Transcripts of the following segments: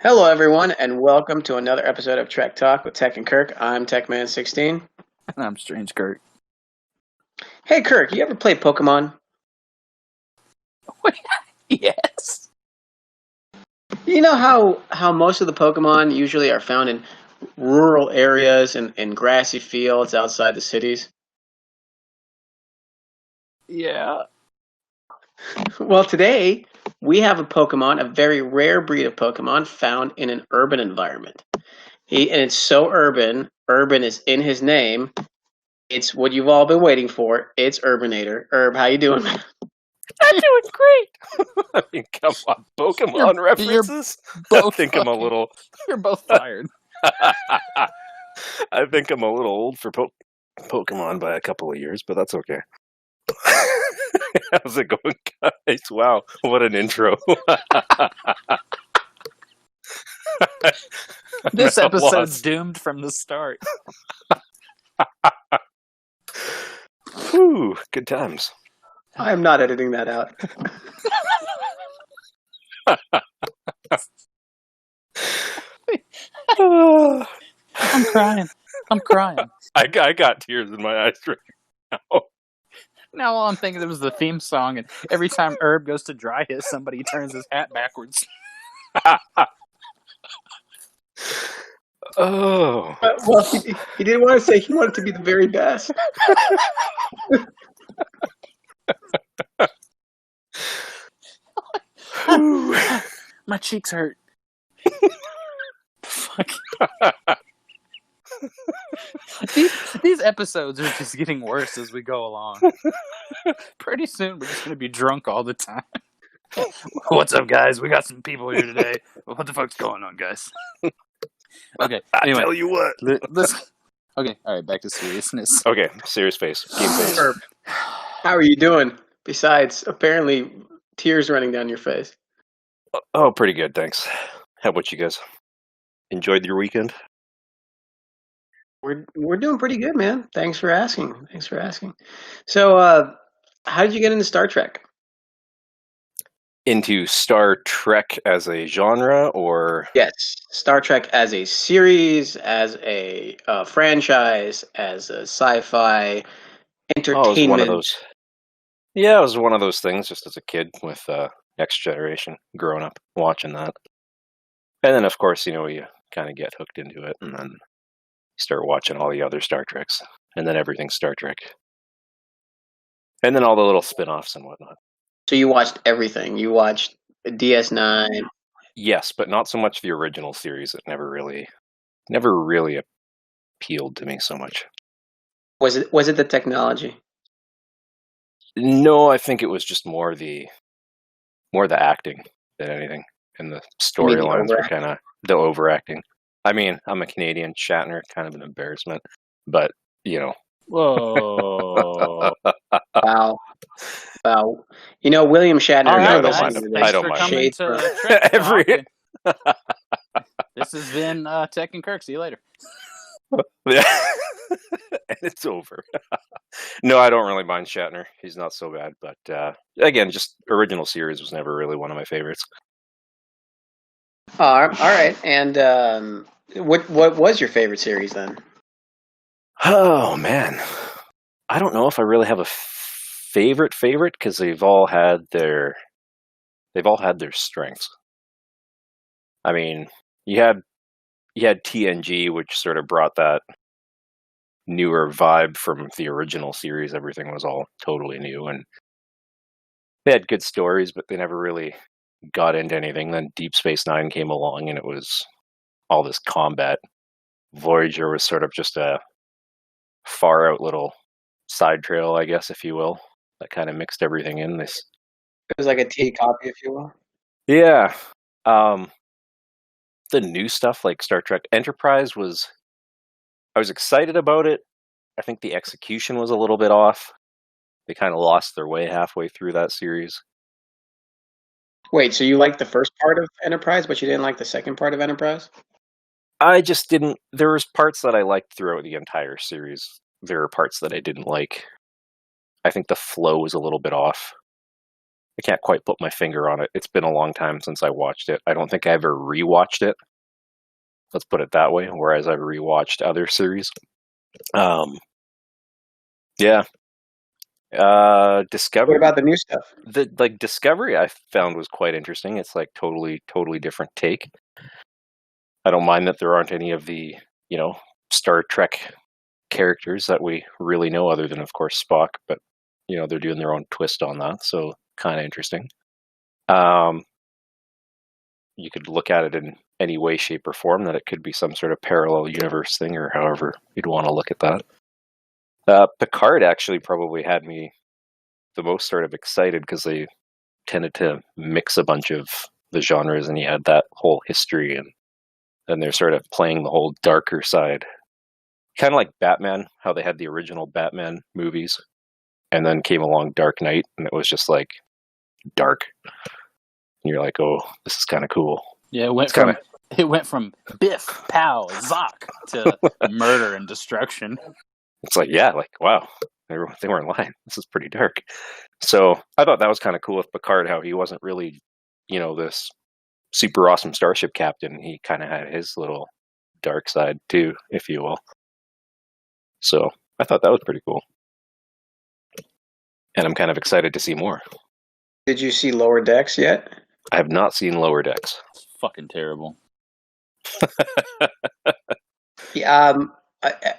Hello, everyone, and welcome to another episode of Trek Talk with Tech and Kirk. I'm TechMan16. I'm Strange Kurt. Hey, Kirk, you ever play Pokemon? Yes. You know how most of the Pokemon usually are found in rural areas and grassy fields outside the cities? Yeah. Well, today we have a Pokemon, a very rare breed of Pokemon found in an urban environment. And it's so urban is in his name. It's what you've all been waiting for. It's Urbanator. Herb, how you doing? I'm doing great. I mean, come on, Pokemon You're references. both I think I'm a fucking- little. You're both fired. I think I'm a little old for Pokemon by a couple of years, but that's okay. How's it going, guys? Wow, what an intro! This I'm at a episode's loss. doomed from the start. Whew, good times. I am not editing that out. I'm crying. I got tears in my eyes right now. Now all I'm thinking of is the theme song, and every time Herb goes to dry his, somebody turns his hat backwards. Oh, Well, he didn't want to say he wanted to be the very best. Whew. My cheeks hurt. Fuck. These episodes are just getting worse as we go along. Pretty soon we're just gonna be drunk all the time. What's up, guys? We got some people here today. What the fuck's going on, guys? Okay. I Anyway, tell you what. Okay. All right. Back to seriousness. Okay, serious face, game face. Herb, how are you doing? Besides, apparently, tears running down your face. Oh, pretty good, thanks. How about you guys? Enjoyed your weekend? We're doing pretty good, man. Thanks for asking. So, how did you get into Star Trek? Into Star Trek as a genre, or Yes, Star Trek as a series, as a franchise, as a sci-fi it was entertainment. one of those. Yeah, it was one of those things. Just as a kid with Next Generation, growing up watching that, and then of course you kind of get hooked into it, and then you start watching all the other Star Treks, and then everything's Star Trek, and then all the little spin-offs and whatnot. So you watched everything. You watched DS9. Yes, but not so much the original series. It never really appealed to me so much. Was it the technology? No, I think it was just more the acting than anything, and the storylines were kind of the overacting. I mean, I'm a Canadian. Shatner, kind of an embarrassment, but Whoa. Wow. William Shatner. All right, I don't guys. mind him. Thanks I don't for mind coming Shade to from- Trek Every- Talk. This has been Tech and Kirk. See you later. Yeah. And it's over. No, I don't really mind Shatner. He's not so bad, but again, just original series was never really one of my favorites. All right. And what was your favorite series then? Oh man, I don't know if I really have a favorite because they've all had their strengths. I mean, you had TNG, which sort of brought that newer vibe from the original series. Everything was all totally new, and they had good stories, but they never really got into anything. Then Deep Space Nine came along, and it was all this combat. Voyager was sort of just a far out little side trail, I guess, if you will, that kind of mixed everything in. It was like a T copy, if you will. Yeah. The new stuff like Star Trek Enterprise I was excited about it. I think the execution was a little bit off. They kind of lost their way halfway through that series. Wait, so you liked the first part of Enterprise, but you didn't like the second part of Enterprise? I just didn't. There was parts that I liked throughout the entire series. There are parts that I didn't like. I think the flow was a little bit off. I can't quite put my finger on it. It's been a long time since I watched it. I don't think I ever rewatched it. Let's put it that way. Whereas I've rewatched other series. Yeah. What Discovery. about the new stuff? The Discovery I found was quite interesting. It's like totally different take. I don't mind that there aren't any of the, Star Trek characters that we really know, other than of course Spock, but they're doing their own twist on that, so kind of interesting. You could look at it in any way, shape, or form that it could be some sort of parallel universe thing, or however you'd want to look at that. Picard actually probably had me the most sort of excited because they tended to mix a bunch of the genres, and you had that whole history, and then they're sort of playing the whole darker side. Kind of like Batman, how they had the original Batman movies, and then came along Dark Knight, and it was just like dark. And you're like, oh, this is kind of cool. Yeah, it went from biff, pow, zock to murder and destruction. It's like, yeah, like, wow, they weren't lying. This is pretty dark. So I thought that was kind of cool with Picard, how he wasn't really, this super awesome starship captain. He kind of had his little dark side too, if you will. So I thought that was pretty cool. And I'm kind of excited to see more. Did you see Lower Decks yet? I have not seen Lower Decks. It's fucking terrible. Yeah,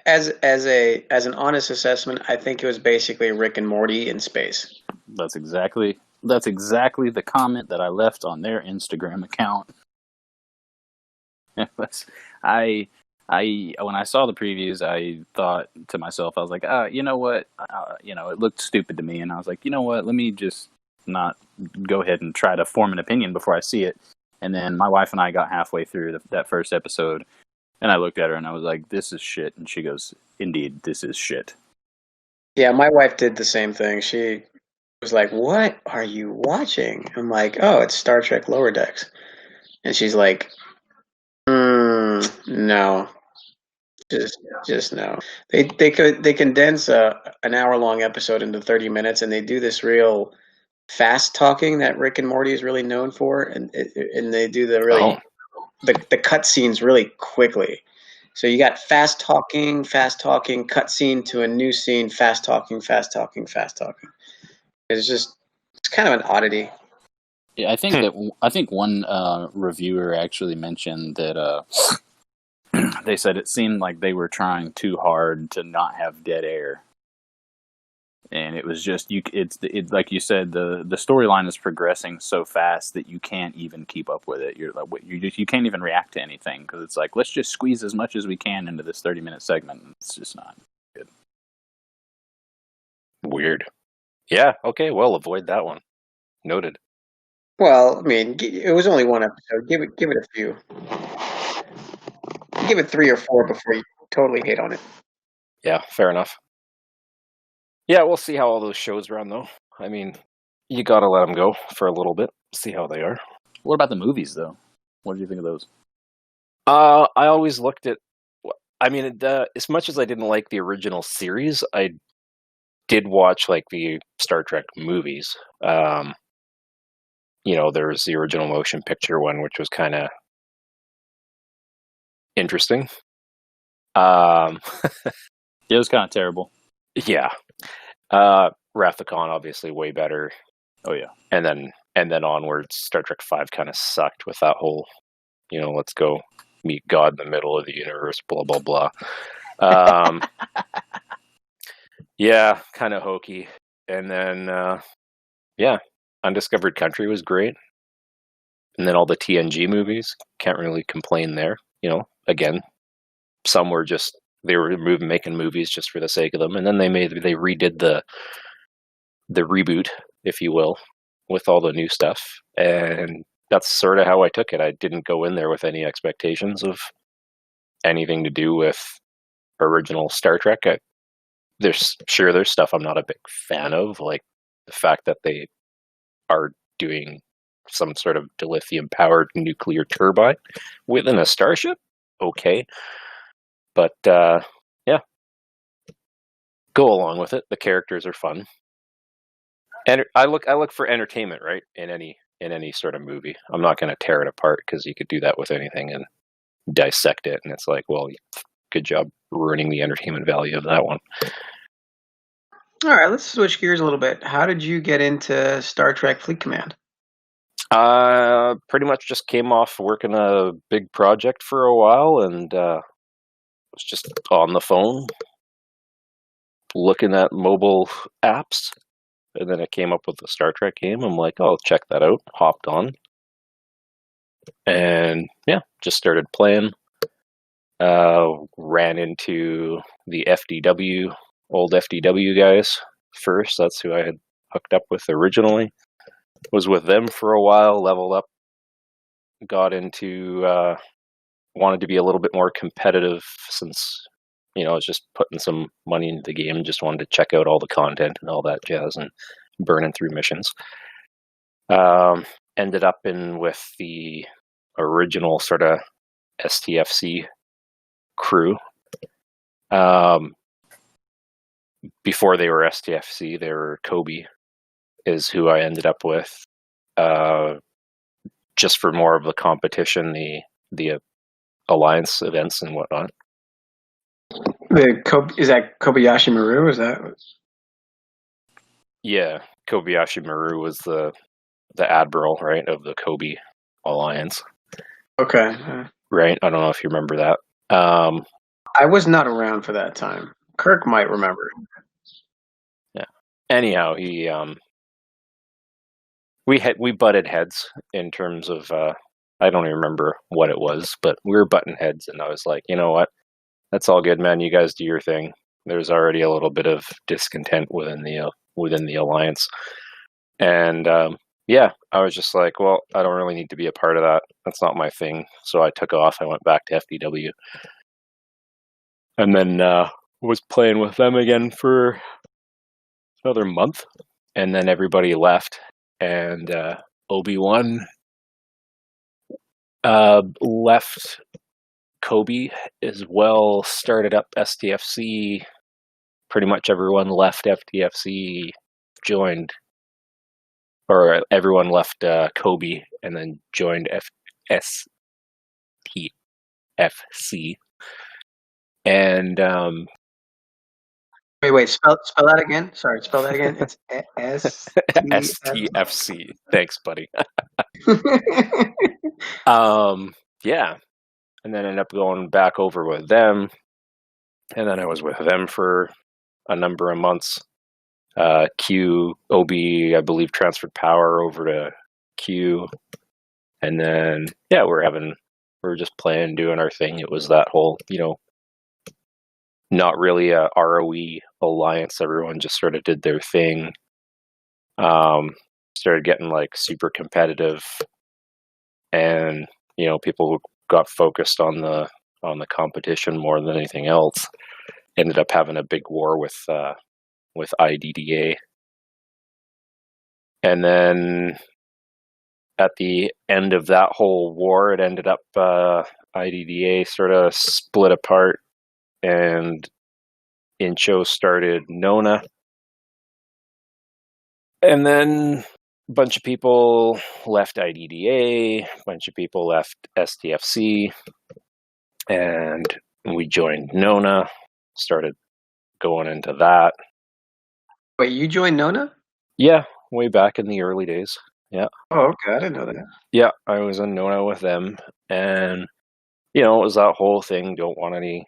as an honest assessment, I think it was basically Rick and Morty in space. That's exactly the comment that I left on their Instagram account. When I saw the previews, I thought to myself, I was like, you know what? It looked stupid to me, and I was like, you know what? Let me just not go ahead and try to form an opinion before I see it. And then my wife and I got halfway through that first episode, and I looked at her and I was like, this is shit. And she goes, indeed, this is shit. Yeah, my wife did the same thing. She was like, what are you watching? I'm like, oh, it's Star Trek Lower Decks. And she's like, no. Just no. They condense an hour-long episode into 30 minutes, and they do this real fast talking that Rick and Morty is really known for, and they do the cut scenes really quickly. So you got fast talking, cut scene to a new scene, fast talking. It's kind of an oddity. Yeah, I think one reviewer actually mentioned that they said it seemed like they were trying too hard to not have dead air. And it was just it's like you said, the storyline is progressing so fast that you can't even keep up with it. You're like, you can't even react to anything because it's like, let's just squeeze as much as we can into this 30-minute segment. It's just not good. Weird. Yeah. Okay. Well, avoid that one. Noted. Well, I mean, it was only one episode. Give it a few. Give it 3 or 4 before you totally hate on it. Yeah. Fair enough. Yeah, we'll see how all those shows run, though. I mean, you gotta let them go for a little bit, see how they are. What about the movies, though? What did you think of those? I always looked at... I mean, as much as I didn't like the original series, I did watch, like, the Star Trek movies. There was the original motion picture one, which was kind of interesting. It was kind of terrible. Yeah. Wrath of Khan, obviously, way better. Oh yeah. And then onwards, Star Trek V kind of sucked with that whole, let's go meet God in the middle of the universe, blah blah blah. Yeah, kind of hokey. And then, Undiscovered Country was great. And then all the TNG movies, can't really complain there. Again, some were just. They were making movies just for the sake of them, and then they redid the reboot, if you will, with all the new stuff, and that's sort of how I took it. I didn't go in there with any expectations of anything to do with original Star Trek. There's stuff I'm not a big fan of, like the fact that they are doing some sort of dilithium-powered nuclear turbine within a starship. Okay. But, yeah. Go along with it. The characters are fun. And I look for entertainment, right? In any sort of movie. I'm not going to tear it apart because you could do that with anything and dissect it. And it's like, well, good job ruining the entertainment value of that one. All right, let's switch gears a little bit. How did you get into Star Trek Fleet Command? Pretty much just came off working a big project for a while and was just on the phone looking at mobile apps. And then it came up with the Star Trek game. I'm like, oh, check that out. Hopped on. And yeah, just started playing. Ran into the FDW, old FDW guys first. That's who I had hooked up with originally. Was with them for a while, leveled up, got into, wanted to be a little bit more competitive since, I was just putting some money into the game, just wanted to check out all the content and all that jazz and burning through missions. Ended up with the original sort of STFC crew. Before they were STFC, they were Kobe, is who I ended up with. Just for more of the competition, the alliance events and whatnot. Is that Kobayashi Maru? Is that? Yeah, Kobayashi Maru was the admiral, right, of the Kobe alliance. Okay. Right. I don't know if you remember that. I was not around for that time. Kirk might remember. Yeah. Anyhow, we butted heads in terms of I don't even remember what it was, but we were butting heads, and I was like, you know what? That's all good, man. You guys do your thing. There's already a little bit of discontent within the alliance, and yeah, I was just like, well, I don't really need to be a part of that. That's not my thing. So I took off. I went back to FDW, and then was playing with them again for another month, and then everybody left, and Obi-Wan left. Kobe as well, started up STFC. Pretty much everyone left FTFC, joined, or everyone left Kobe and then joined STFC. And Wait, spell that again. Sorry, spell that again. It's STFC. Thanks, buddy. Yeah. And then ended up going back over with them. And then I was with them for a number of months. Q, OB, I believe, transferred power over to Q. And then, yeah, we were just playing, doing our thing. It was that whole, not really a ROE alliance. Everyone just sort of did their thing. Started getting like super competitive. And, people who got focused on the competition more than anything else. Ended up having a big war with IDDA, and then at the end of that whole war, it ended up IDDA sort of split apart, and Incho started Nona, and then a bunch of people left IDDA, a bunch of people left STFC, and we joined Nona, started going into that. Wait, you joined Nona? Yeah, way back in the early days. Yeah. Oh, okay. I didn't know that. Yeah, I was in Nona with them, and it was that whole thing. Don't want any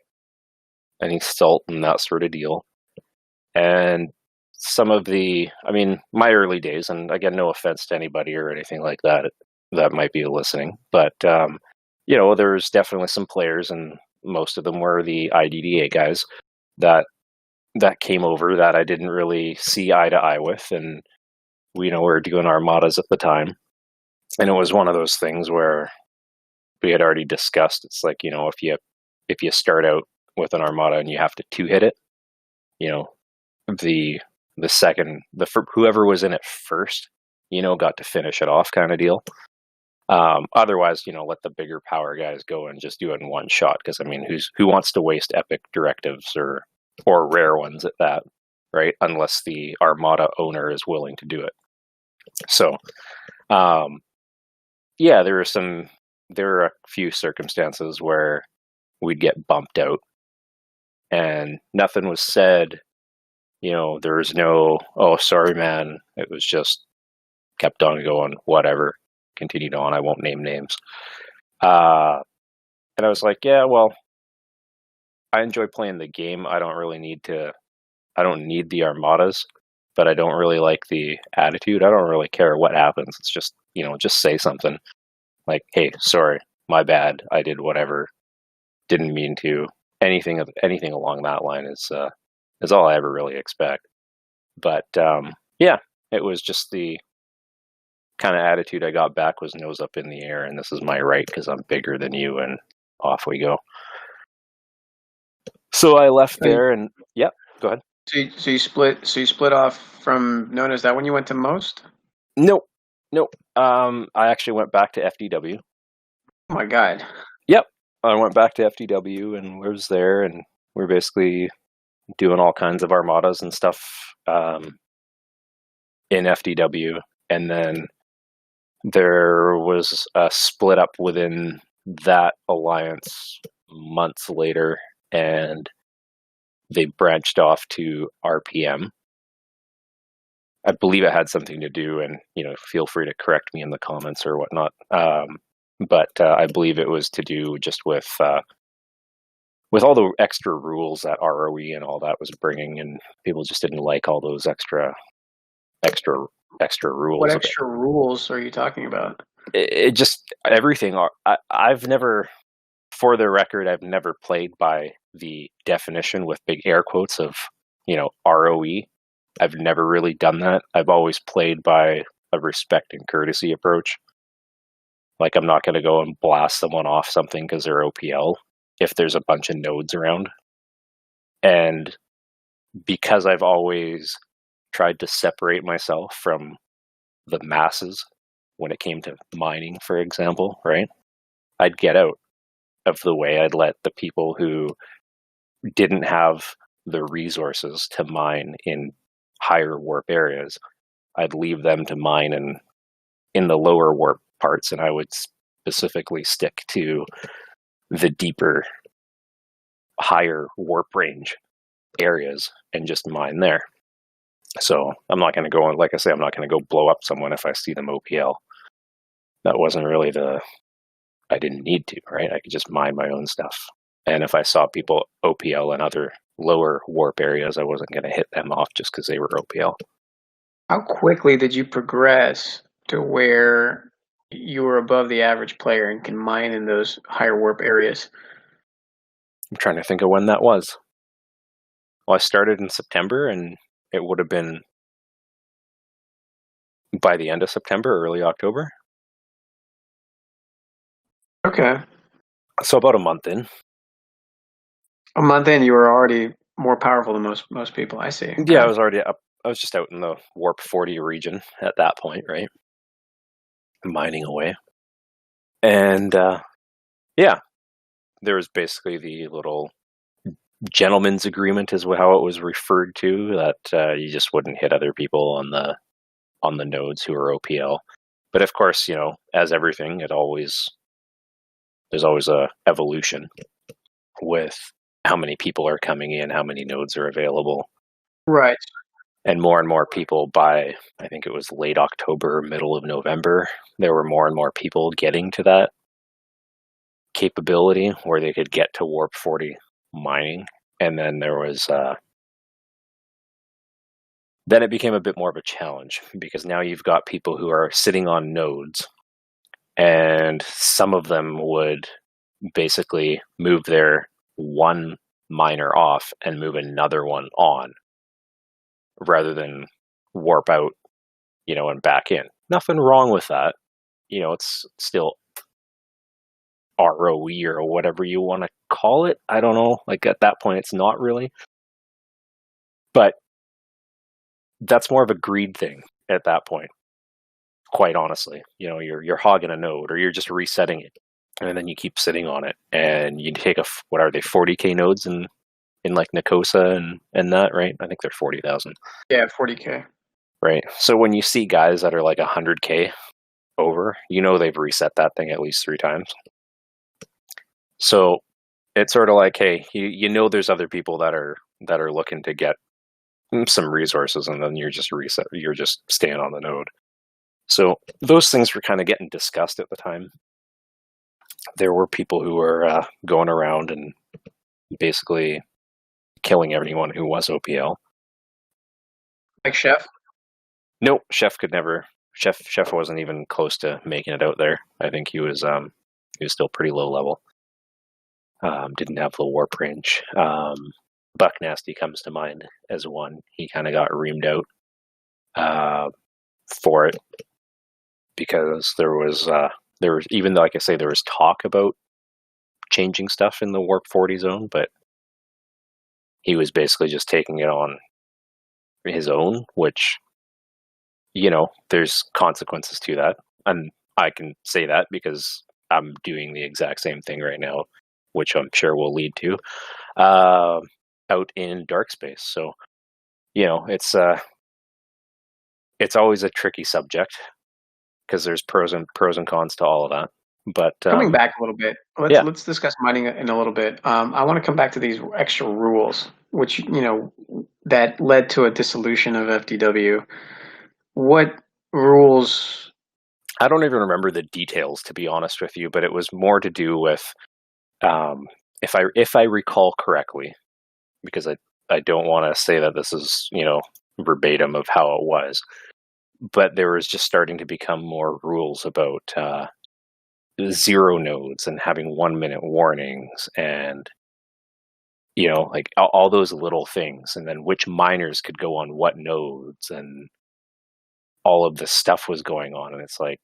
salt and that sort of deal. And some of my early days, and again, no offense to anybody or anything like that might be listening, but there's definitely some players, and most of them were the IDDA guys that came over that I didn't really see eye to eye with, and we were doing armadas at the time, and it was one of those things where we had already discussed. It's like, if you start out with an armada and you have to two hit it, whoever was in it first, got to finish it off, kind of deal. Otherwise, let the bigger power guys go and just do it in one shot. Because who wants to waste epic directives or rare ones at that? right? Unless the Armada owner is willing to do it. So, yeah, there are a few circumstances where we'd get bumped out, and nothing was said. There was no, "Oh, sorry, man." It was just kept on going, whatever, continued on. I won't name names. And I was like, yeah, well, I enjoy playing the game. I don't need the Armadas, but I don't really like the attitude. I don't really care what happens. It's just, just say something like, "Hey, sorry, my bad. I did whatever. Didn't mean to." Anything along that line is all I ever really expect. But yeah, it was just the kind of attitude I got back was nose up in the air, and this is my right because I'm bigger than you, and off we go. So I left there, and yeah, go ahead. So you split off from Nona. Is that when you went to Most? Nope. I actually went back to FDW. Oh my God. Yep, I went back to FDW and was there, and we're basically doing all kinds of Armadas and stuff in FDW, and then there was a split up within that alliance months later, and they branched off to RPM. I believe it had something to do, and feel free to correct me in the comments or whatnot. But I believe it was to do just with all the extra rules that ROE and all that was bringing, and people just didn't like all those extra rules. What extra rules are you talking about? It just everything. I've never, for the record, I've never played by the definition with big air quotes of ROE. I've never really done that. I've always played by a respect and courtesy approach. Like, I'm not going to go and blast someone off something because they're OPL if there's a bunch of nodes around. And because I've always tried to separate myself from the masses when it came to mining, for example, right? I'd get out of the way. I'd let the people who didn't have the resources to mine in higher warp areas, I'd leave them to mine in the lower warp parts, and I would specifically stick to the deeper, higher warp range areas and just mine there. So I'm not going to go, like I say, I'm not going to go blow up someone if I see them OPL. That wasn't really I didn't need to, right? I could just mine my own stuff. And if I saw people OPL in other lower warp areas, I wasn't going to hit them off just because they were OPL. How quickly did you progress to where you were above the average player and can mine in those higher warp areas? I'm trying to think of when that was. Well, I started in September, and it would have been by the end of September, early October. Okay. So about a month in. A month in, you were already more powerful than most people. I see. Okay. Yeah, I was already up. I was just out in the Warp 40 region at that point, right? Mining away. And yeah, there was basically the little gentleman's agreement is how it was referred to, that you just wouldn't hit other people on the nodes who are OPL. But of course, as everything, there's always a evolution with how many people are coming in, how many nodes are available. Right. And more people by, I think it was late October, middle of November, there were more and more people getting to that capability where they could get to Warp 40 mining. And then there was, then it became a bit more of a challenge, because now you've got people who are sitting on nodes, and some of them would basically move their one miner off and move another one on, rather than warp out, and back in. Nothing wrong with that. It's still ROE or whatever you want to call it. I don't know. Like, at that point, it's not really. But that's more of a greed thing at that point, quite honestly. You're hogging a node, or you're just resetting it, and then you keep sitting on it, and you take what are they, 40k nodes in in like Nicosa and that, right? I think they're 40,000. Yeah, 40K. Right. So when you see guys that are like 100K over, they've reset that thing at least 3 times. So it's sort of like, hey, there's other people that are looking to get some resources, and then you're just staying on the node. So those things were kind of getting discussed at the time. There were people who were going around and basically killing everyone who was OPL. Like Chef? No, Chef could never. Chef wasn't even close to making it out there. I think he was still pretty low level. Didn't have the warp range. Buck Nasty comes to mind as one. He kind of got reamed out for it because there was even though, like I say, there was talk about changing stuff in the warp 40 zone, but he was basically just taking it on his own, which, there's consequences to that. And I can say that because I'm doing the exact same thing right now, which I'm sure will lead to out in dark space. So, it's always a tricky subject because there's pros and cons to all of that. But coming back a little bit, let's discuss mining in a little bit. I want to come back to these extra rules, which that led to a dissolution of FDW. What rules? I don't even remember the details, to be honest with you, but it was more to do with, if I recall correctly, because I don't want to say that this is verbatim of how it was, but there was just starting to become more rules about zero nodes and having 1 minute warnings and like all those little things, and then which miners could go on what nodes, and all of this stuff was going on. And it's like,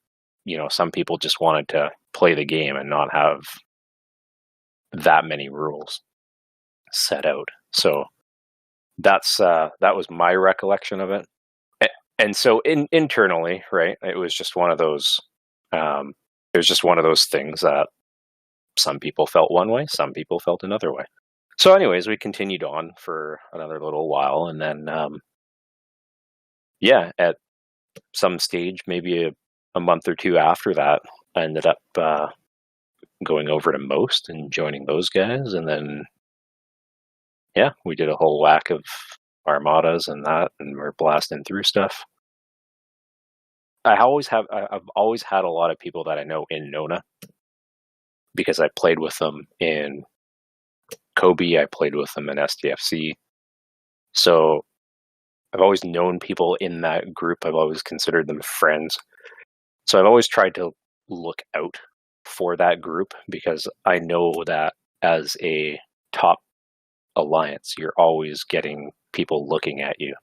some people just wanted to play the game and not have that many rules set out. So that was my recollection of it. And so internally, right, it was just one of those things that some people felt one way, some people felt another way. So anyways, we continued on for another little while, and then at some stage, maybe a month or two after that, I ended up going over to Most and joining those guys, and then we did a whole whack of armadas and that, and we're blasting through stuff. I've always had a lot of people that I know in Nona because I played with them in Kobe, I played with them in STFC. So I've always known people in that group. I've always considered them friends. So I've always tried to look out for that group because I know that as a top alliance, you're always getting people looking at you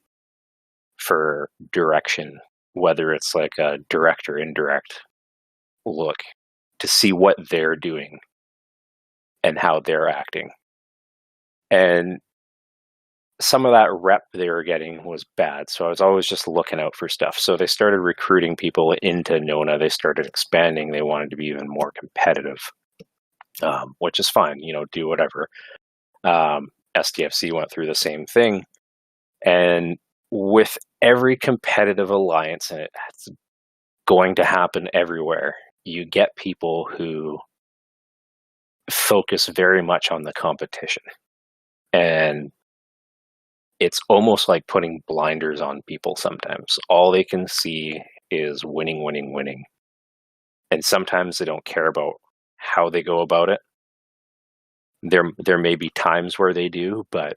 for direction, whether it's like a direct or indirect look to see what they're doing and how they're acting. And some of that rep they were getting was bad, so I was always just looking out for stuff. So they started recruiting people into Nona. They started expanding. They wanted to be even more competitive, which is fine, do whatever. STFC went through the same thing. And with every competitive alliance, and it's going to happen everywhere, you get people who focus very much on the competition. And it's almost like putting blinders on people sometimes. All they can see is winning, winning, winning. And sometimes they don't care about how they go about it. There may be times where they do, but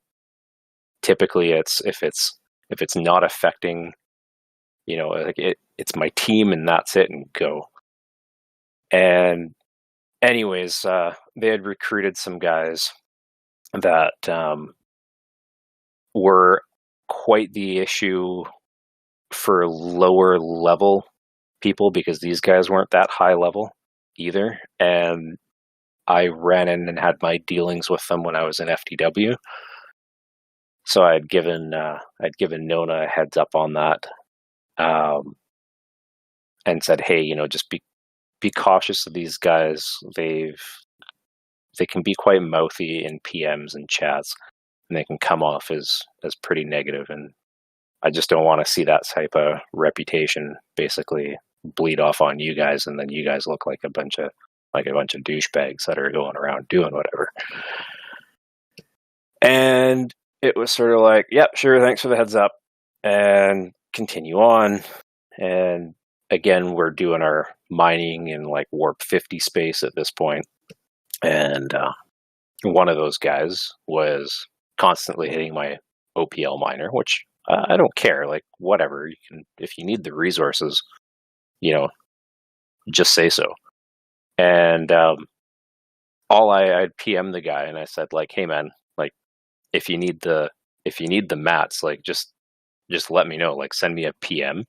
typically it's if it's not affecting, it's my team and that's it and go. And anyways, they had recruited some guys that were quite the issue for lower level people because these guys weren't that high level either. And I ran in and had my dealings with them when I was in FTW. So I'd given Nona a heads up on that, and said, hey, just be cautious of these guys. They can be quite mouthy in PMs and chats. and they can come off as pretty negative, and I just don't want to see that type of reputation basically bleed off on you guys, and then you guys look like a bunch of douchebags that are going around doing whatever. And it was sort of like, yep, sure, thanks for the heads up, and continue on. And again, we're doing our mining in like warp 50 space at this point, and one of those guys was constantly hitting my OPL miner, which I don't care, like whatever, you can, if you need the resources, just say so. And I'd PM the guy, and I said, like, hey man, like, if you need the mats, like, just let me know, like, send me a PM.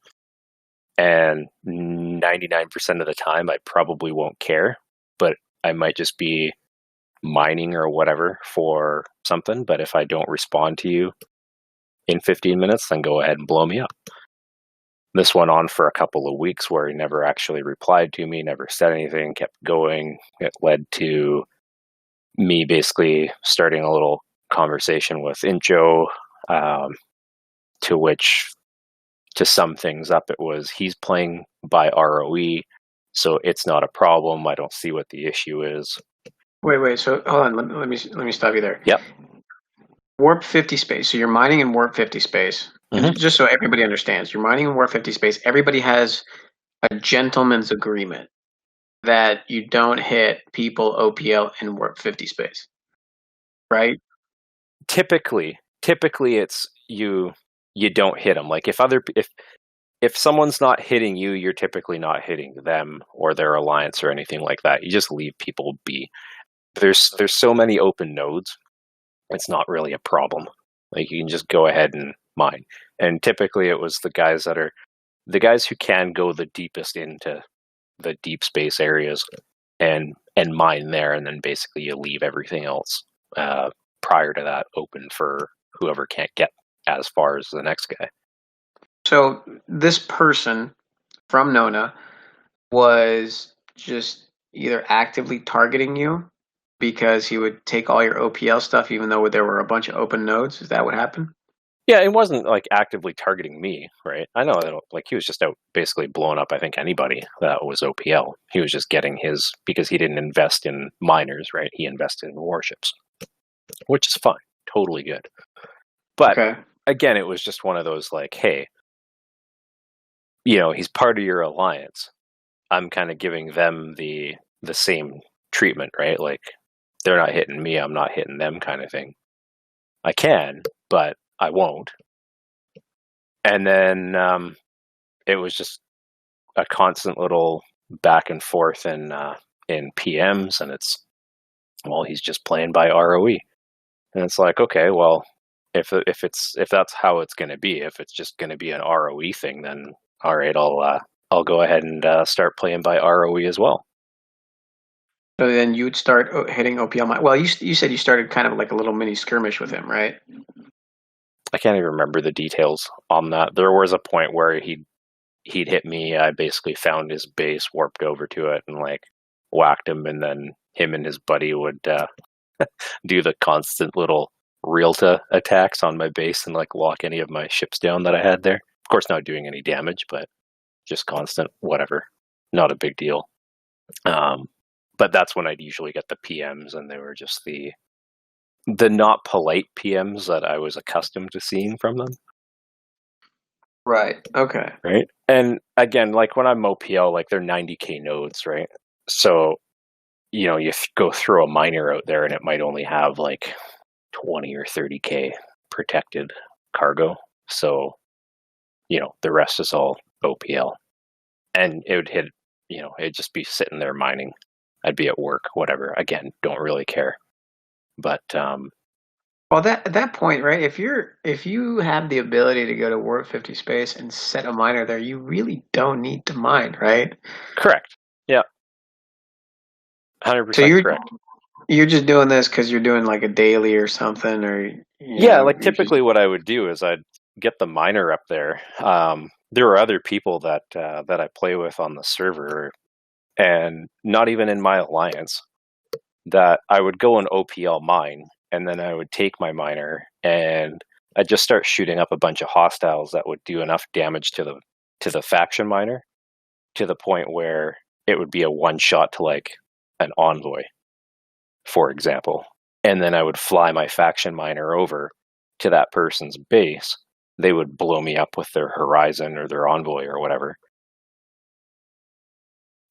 And 99% of the time, I probably won't care, but I might just be mining or whatever for something. But if I don't respond to you in 15 minutes, then go ahead and blow me up. This went on for a couple of weeks where he never actually replied to me, never said anything, kept going. It led to me basically starting a little conversation with Incho, to which, to sum things up, it was, he's playing by ROE, so it's not a problem. I don't see what the issue is. Wait. So hold on. Let me stop you there. Yep. Warp 50 space. So you're mining in warp 50 space. Mm-hmm. Just so everybody understands, you're mining in warp 50 space. Everybody has a gentleman's agreement that you don't hit people OPL in warp 50 space, right? Typically it's you don't hit them. Like if someone's not hitting you, you're typically not hitting them or their alliance or anything like that. You just leave people be. There's so many open nodes, it's not really a problem. Like, you can just go ahead and mine. And typically it was the guys who can go the deepest into the deep space areas and mine there, and then basically you leave everything else prior to that open for whoever can't get as far as the next guy. So this person from Nona was just either actively targeting you because he would take all your OPL stuff even though there were a bunch of open nodes. Is that what happened? Yeah, it wasn't like actively targeting me, right? I know that, like, he was just out basically blowing up, I think, anybody that was OPL. He was just getting his, because he didn't invest in miners, right? He invested in warships, which is fine, totally good. But again, it was just one of those like, hey, he's part of your alliance. I'm kind of giving them the same treatment, right? Like, they're not hitting me, I'm not hitting them, kind of thing. I can, but I won't. And then it was just a constant little back and forth in PMs, and it's, well, he's just playing by ROE, and it's like, okay, well, if that's how it's going to be, if it's just going to be an ROE thing, then all right, I'll go ahead and start playing by ROE as well. So then you would start hitting OPL. Well, you said you started kind of like a little mini skirmish with him, right? I can't even remember the details on that. There was a point where he'd hit me. I basically found his base, warped over to it, and like whacked him, and then him and his buddy would do the constant little Realta attacks on my base and like lock any of my ships down that I had there. Of course, not doing any damage, but just constant whatever. Not a big deal. But that's when I'd usually get the PMs, and they were just the not polite PMs that I was accustomed to seeing from them. Right. Okay. Right. And again, like when I'm OPL, like they're 90k nodes, right? So, you go throw a miner out there and it might only have like 20 or 30k protected cargo. So, the rest is all OPL. And it would hit, it'd just be sitting there mining. I'd be at work, whatever. Again, don't really care. But well, at that point, right? If you have the ability to go to warp 50 space and set a miner there, you really don't need to mine, right? Correct. Yeah. 100% so correct. You're just doing this because you're doing like a daily or something, or like typically what I would do is I'd get the miner up there. There are other people that I play with on the server, and not even in my alliance, that I would go and OPL mine, and then I would take my miner and I'd just start shooting up a bunch of hostiles that would do enough damage to the faction miner to the point where it would be a one shot to like an envoy, for example. And then I would fly my faction miner over to that person's base. They would blow me up with their Horizon or their Envoy or whatever,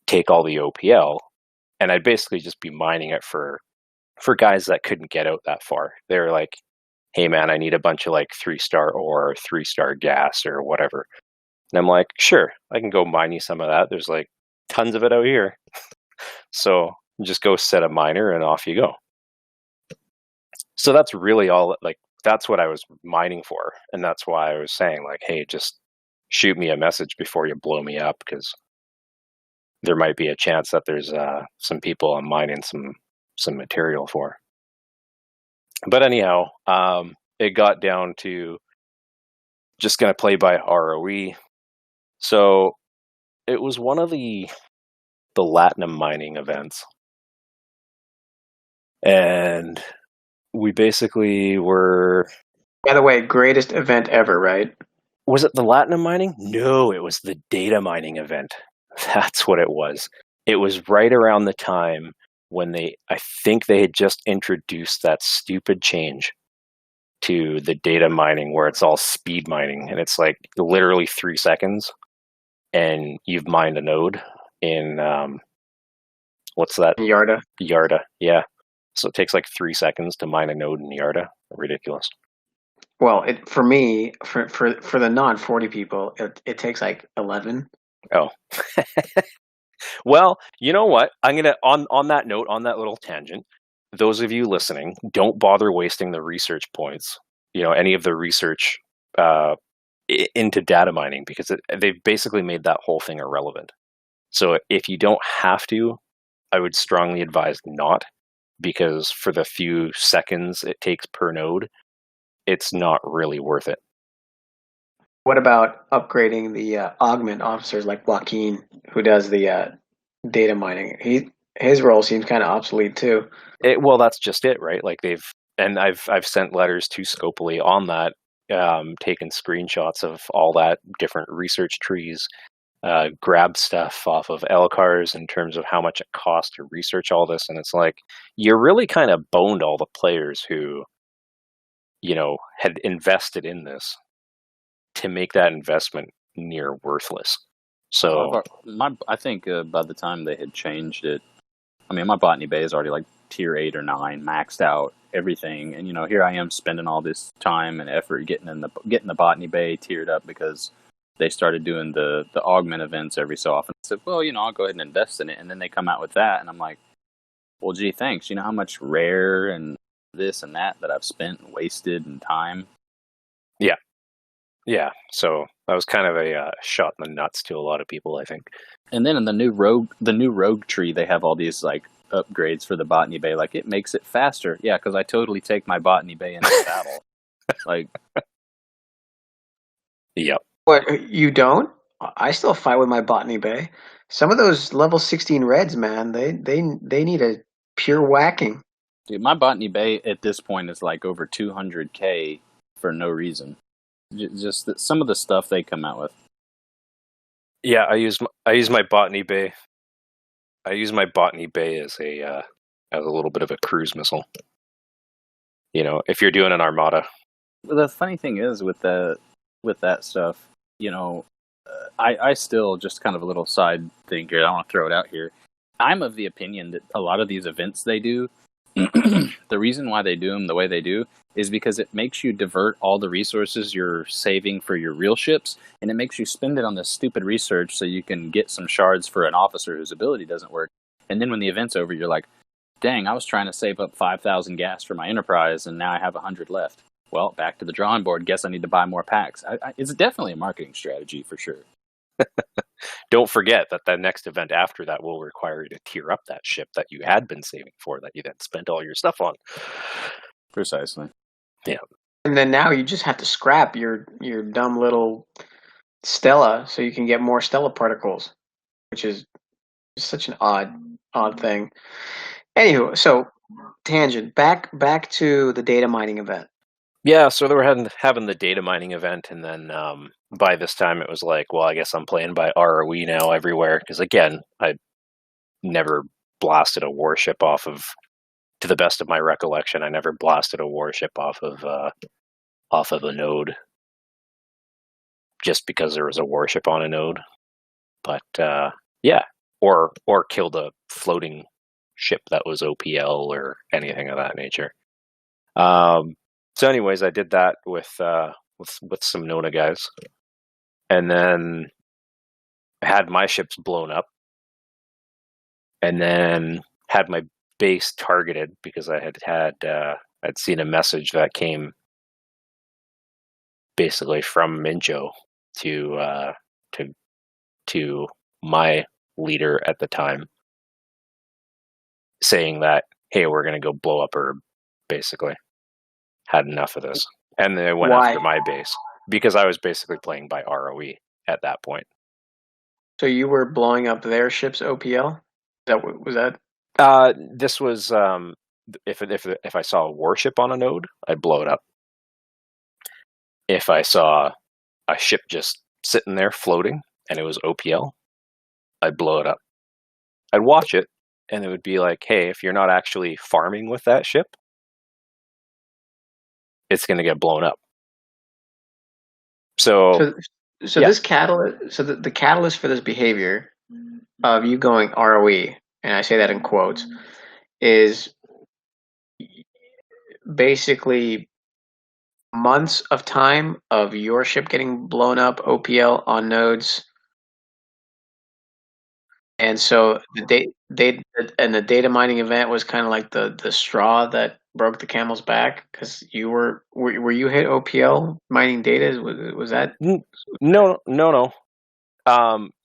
take all the OPL, and I'd basically just be mining it for guys that couldn't get out that far. They were like, hey man, I need a bunch of like 3-star ore, 3-star gas or whatever. And I'm like, sure, I can go mine you some of that. There's like tons of it out here. So just go set a miner and off you go. So that's really all, like, that's what I was mining for. And that's why I was saying, like, hey, just shoot me a message before you blow me up, because there might be a chance that there's some people I'm mining some material for. But anyhow, it got down to just going to play by ROE. So it was one of the Latinum mining events. And we basically were... By the way, greatest event ever, right? Was it the Latinum mining? No, it was the data mining event. That's what it was. It was right around the time when I think they had just introduced that stupid change to the data mining where it's all speed mining. And it's like literally 3 seconds and you've mined a node in, what's that? Yarda. Yarda, yeah. So it takes like 3 seconds to mine a node in Yarda. Ridiculous. Well, for me, for the non-40 people, it takes like 11. Oh. Well, you know what? I'm going to, on that note, on that little tangent, those of you listening, don't bother wasting the research points, any of the research into data mining, because they've basically made that whole thing irrelevant. So if you don't have to, I would strongly advise not, because for the few seconds it takes per node, it's not really worth it. What about upgrading the augment officers like Joaquin, who does the data mining? His role seems kind of obsolete too. Well, that's just it, right? Like I've sent letters to Scopely on that, taken screenshots of all that different research trees, grabbed stuff off of LCARs in terms of how much it costs to research all this, and it's like you really kind of boned all the players who, had invested in this to make that investment near worthless. So I think by the time they had changed it, I mean, my botany bay is already like tier 8 or 9, maxed out everything, and here I am spending all this time and effort getting the botany bay tiered up because they started doing the augment events every so often. I said, well, I'll go ahead and invest in it, and then they come out with that, and I'm like, well, gee, thanks. You know how much rare and this and that I've spent and wasted and time. Yeah, so that was kind of a shot in the nuts to a lot of people, I think. And then in the new rogue tree, they have all these like upgrades for the botany bay. Like, it makes it faster. Yeah, because I totally take my botany bay into battle. Like, yep. What, you don't? I still fight with my botany bay. Some of those level 16 reds, man, they need a pure whacking. Dude, my botany bay at this point is like over 200k for no reason. Just some of the stuff they come out with. Yeah, I use my botany bay. I use my botany bay as a little bit of a cruise missile. If you're doing an armada. Well, the funny thing is with that stuff, I still, just kind of a little side thing here, I want to throw it out here. I'm of the opinion that a lot of these events they do, the reason why they do them the way they do is because it makes you divert all the resources you're saving for your real ships, and it makes you spend it on this stupid research so you can get some shards for an officer whose ability doesn't work. And then when the event's over, you're like, dang, I was trying to save up 5,000 gas for my Enterprise, and now I have 100 left. Well, back to the drawing board. Guess I need to buy more packs. It's definitely a marketing strategy for sure. Don't forget that the next event after that will require you to tier up that ship that you had been saving for, that you then spent all your stuff on. Precisely. Yeah. And then now you just have to scrap your dumb little Stella so you can get more Stella particles, which is such an odd thing. Anywho, so tangent. Back to the data mining event. Yeah, so they were having the data mining event, and then by this time it was like, well, I guess I'm playing by ROE now everywhere, because again, I never blasted a warship off of, to the best of my recollection, I never blasted a warship off of a node just because there was a warship on a node. But yeah, or killed a floating ship that was OPL or anything of that nature. So, anyways, I did that with some Nona guys, and then had my ships blown up, and then had my base targeted because I'd seen a message that came basically from Minjo to my leader at the time, saying that, hey, we're going to go blow up Herb, basically. Had enough of this. And they went Why? after my base, because I was basically playing by ROE at that point. So you were blowing up their ship's OPL? Was that? This was, if I saw a warship on a node, I'd blow it up. If I saw a ship just sitting there floating and it was OPL, I'd blow it up. I'd watch it, and it would be like, hey, if you're not actually farming with that ship, it's going to get blown up. So yeah. This catalyst, so the catalyst for this behavior of you going ROE, and I say that in quotes, is basically months of time of your ship getting blown up OPL on nodes. And so the data mining event was kind of like the straw that broke the camel's back, because you were you hit OPL mining data? Was that? No.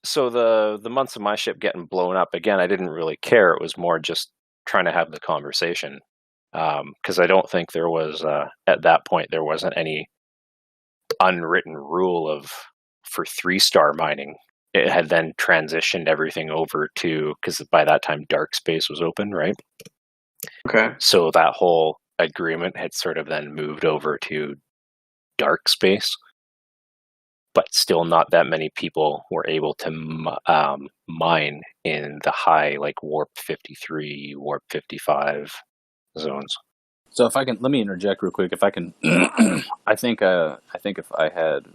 So the months of my ship getting blown up, again, I didn't really care. It was more just trying to have the conversation, because I don't think there was at that point there wasn't any unwritten rule for 3-star mining. It had then transitioned everything over to, because by that time dark space was open, right? Okay. So that whole agreement had sort of then moved over to dark space, but still not that many people were able to mine in the high, like warp 53, warp 55 zones. So if I can, let me interject real quick. If I can, I think if I had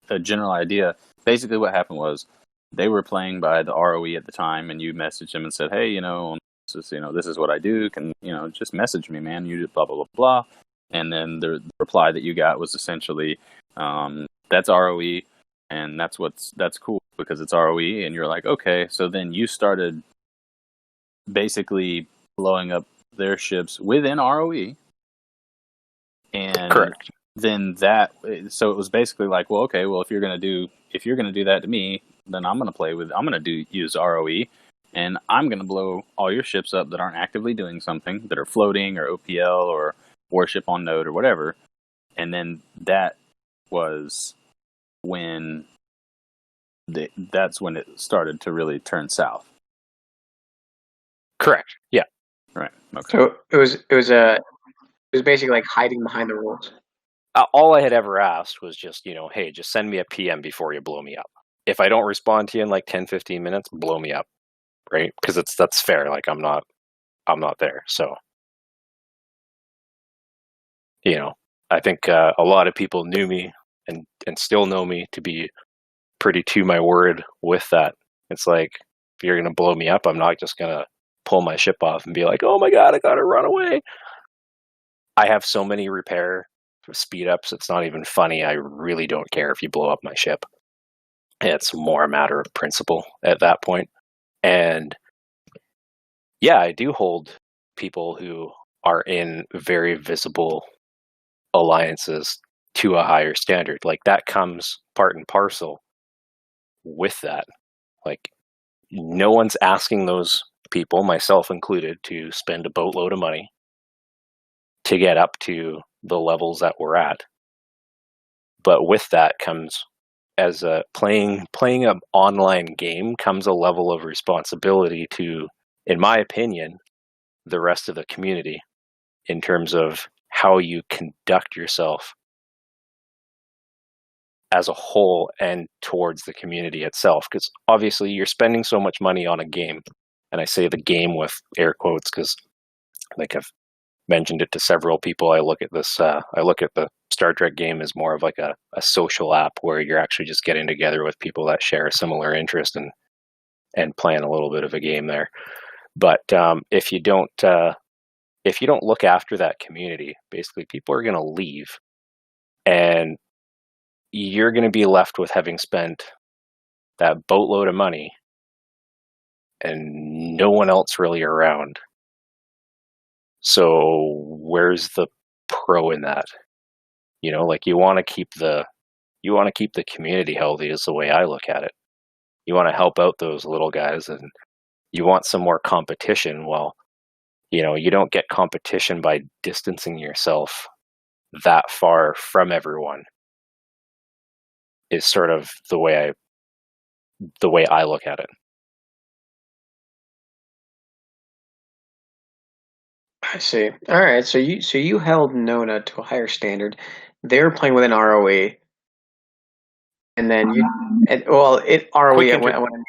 a general idea, basically what happened was they were playing by the ROE at the time, and you messaged them and said, hey, this is what I do. Can, just message me, man. You did blah, blah, blah, blah. And then the reply that you got was essentially, that's ROE, and that's cool because it's ROE. And you're like, okay. So then you started basically blowing up their ships within ROE. And correct. Then so it was basically like, well, okay, well, if you're gonna do that to me, then I'm gonna use ROE, and I'm gonna blow all your ships up that aren't actively doing something, that are floating or OPL or warship on node or whatever. And then that was when that's when it started to really turn south. Correct. Yeah. Right. Okay. So it was basically like hiding behind the rules. All I had ever asked was just, hey, just send me a PM before you blow me up. If I don't respond to you in like 10, 15 minutes, blow me up, right? Because that's fair. Like I'm not there. So, I think a lot of people knew me and still know me to be pretty to my word with that. It's like, if you're going to blow me up, I'm not just going to pull my ship off and be like, oh my God, I got to run away. I have so many repair speed ups, it's not even funny. I really don't care if you blow up my ship. It's more a matter of principle at that point. And yeah, I do hold people who are in very visible alliances to a higher standard. Like that comes part and parcel with that. Like no one's asking those people, myself included, to spend a boatload of money to get up to the levels that we're at. But with that comes, as a playing an online game, comes a level of responsibility to, in my opinion, the rest of the community in terms of how you conduct yourself as a whole and towards the community itself. Because obviously you're spending so much money on a game, and I say the game with air quotes because, like I've mentioned it to several people, I look at the Star Trek game as more of like a social app where you're actually just getting together with people that share a similar interest and playing a little bit of a game there. But if you don't look after that community, basically people are going to leave, and you're going to be left with having spent that boatload of money and no one else really around. So where's the pro in that? You know, like you want to keep the community healthy is the way I look at it. You want to help out those little guys, and you want some more competition. Well, you know, you don't get competition by distancing yourself that far from everyone. Is sort of the way I look at it. I see. All right. So you held Nona to a higher standard. They were playing within ROE, and then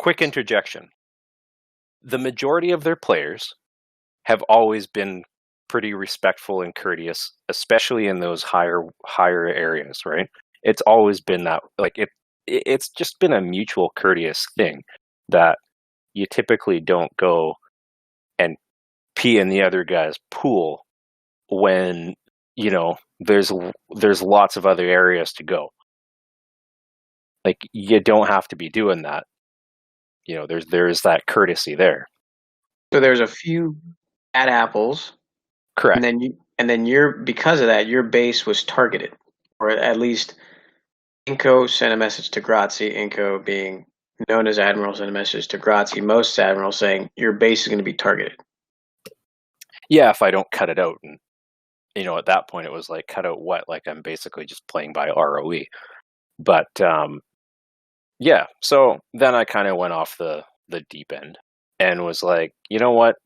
Quick interjection. The majority of their players have always been pretty respectful and courteous, especially in those higher areas, right? It's always been that, like, it's just been a mutual courteous thing that you typically don't go and pee in the other guy's pool when, you know, there's lots of other areas to go. Like, you don't have to be doing that. You know, there's that courtesy there. So there's a few bad apples. Correct. And then because of that, your base was targeted, or at least Inco sent a message to Grazi. Inco, being known as Admiral, sent a message to Grazi, most admirals, saying your base is going to be targeted. Yeah, if I don't cut it out. And, you know, at that point it was like, cut out what? Like, I'm basically just playing by ROE. But yeah, so then I kind of went off the deep end and was like, you know what?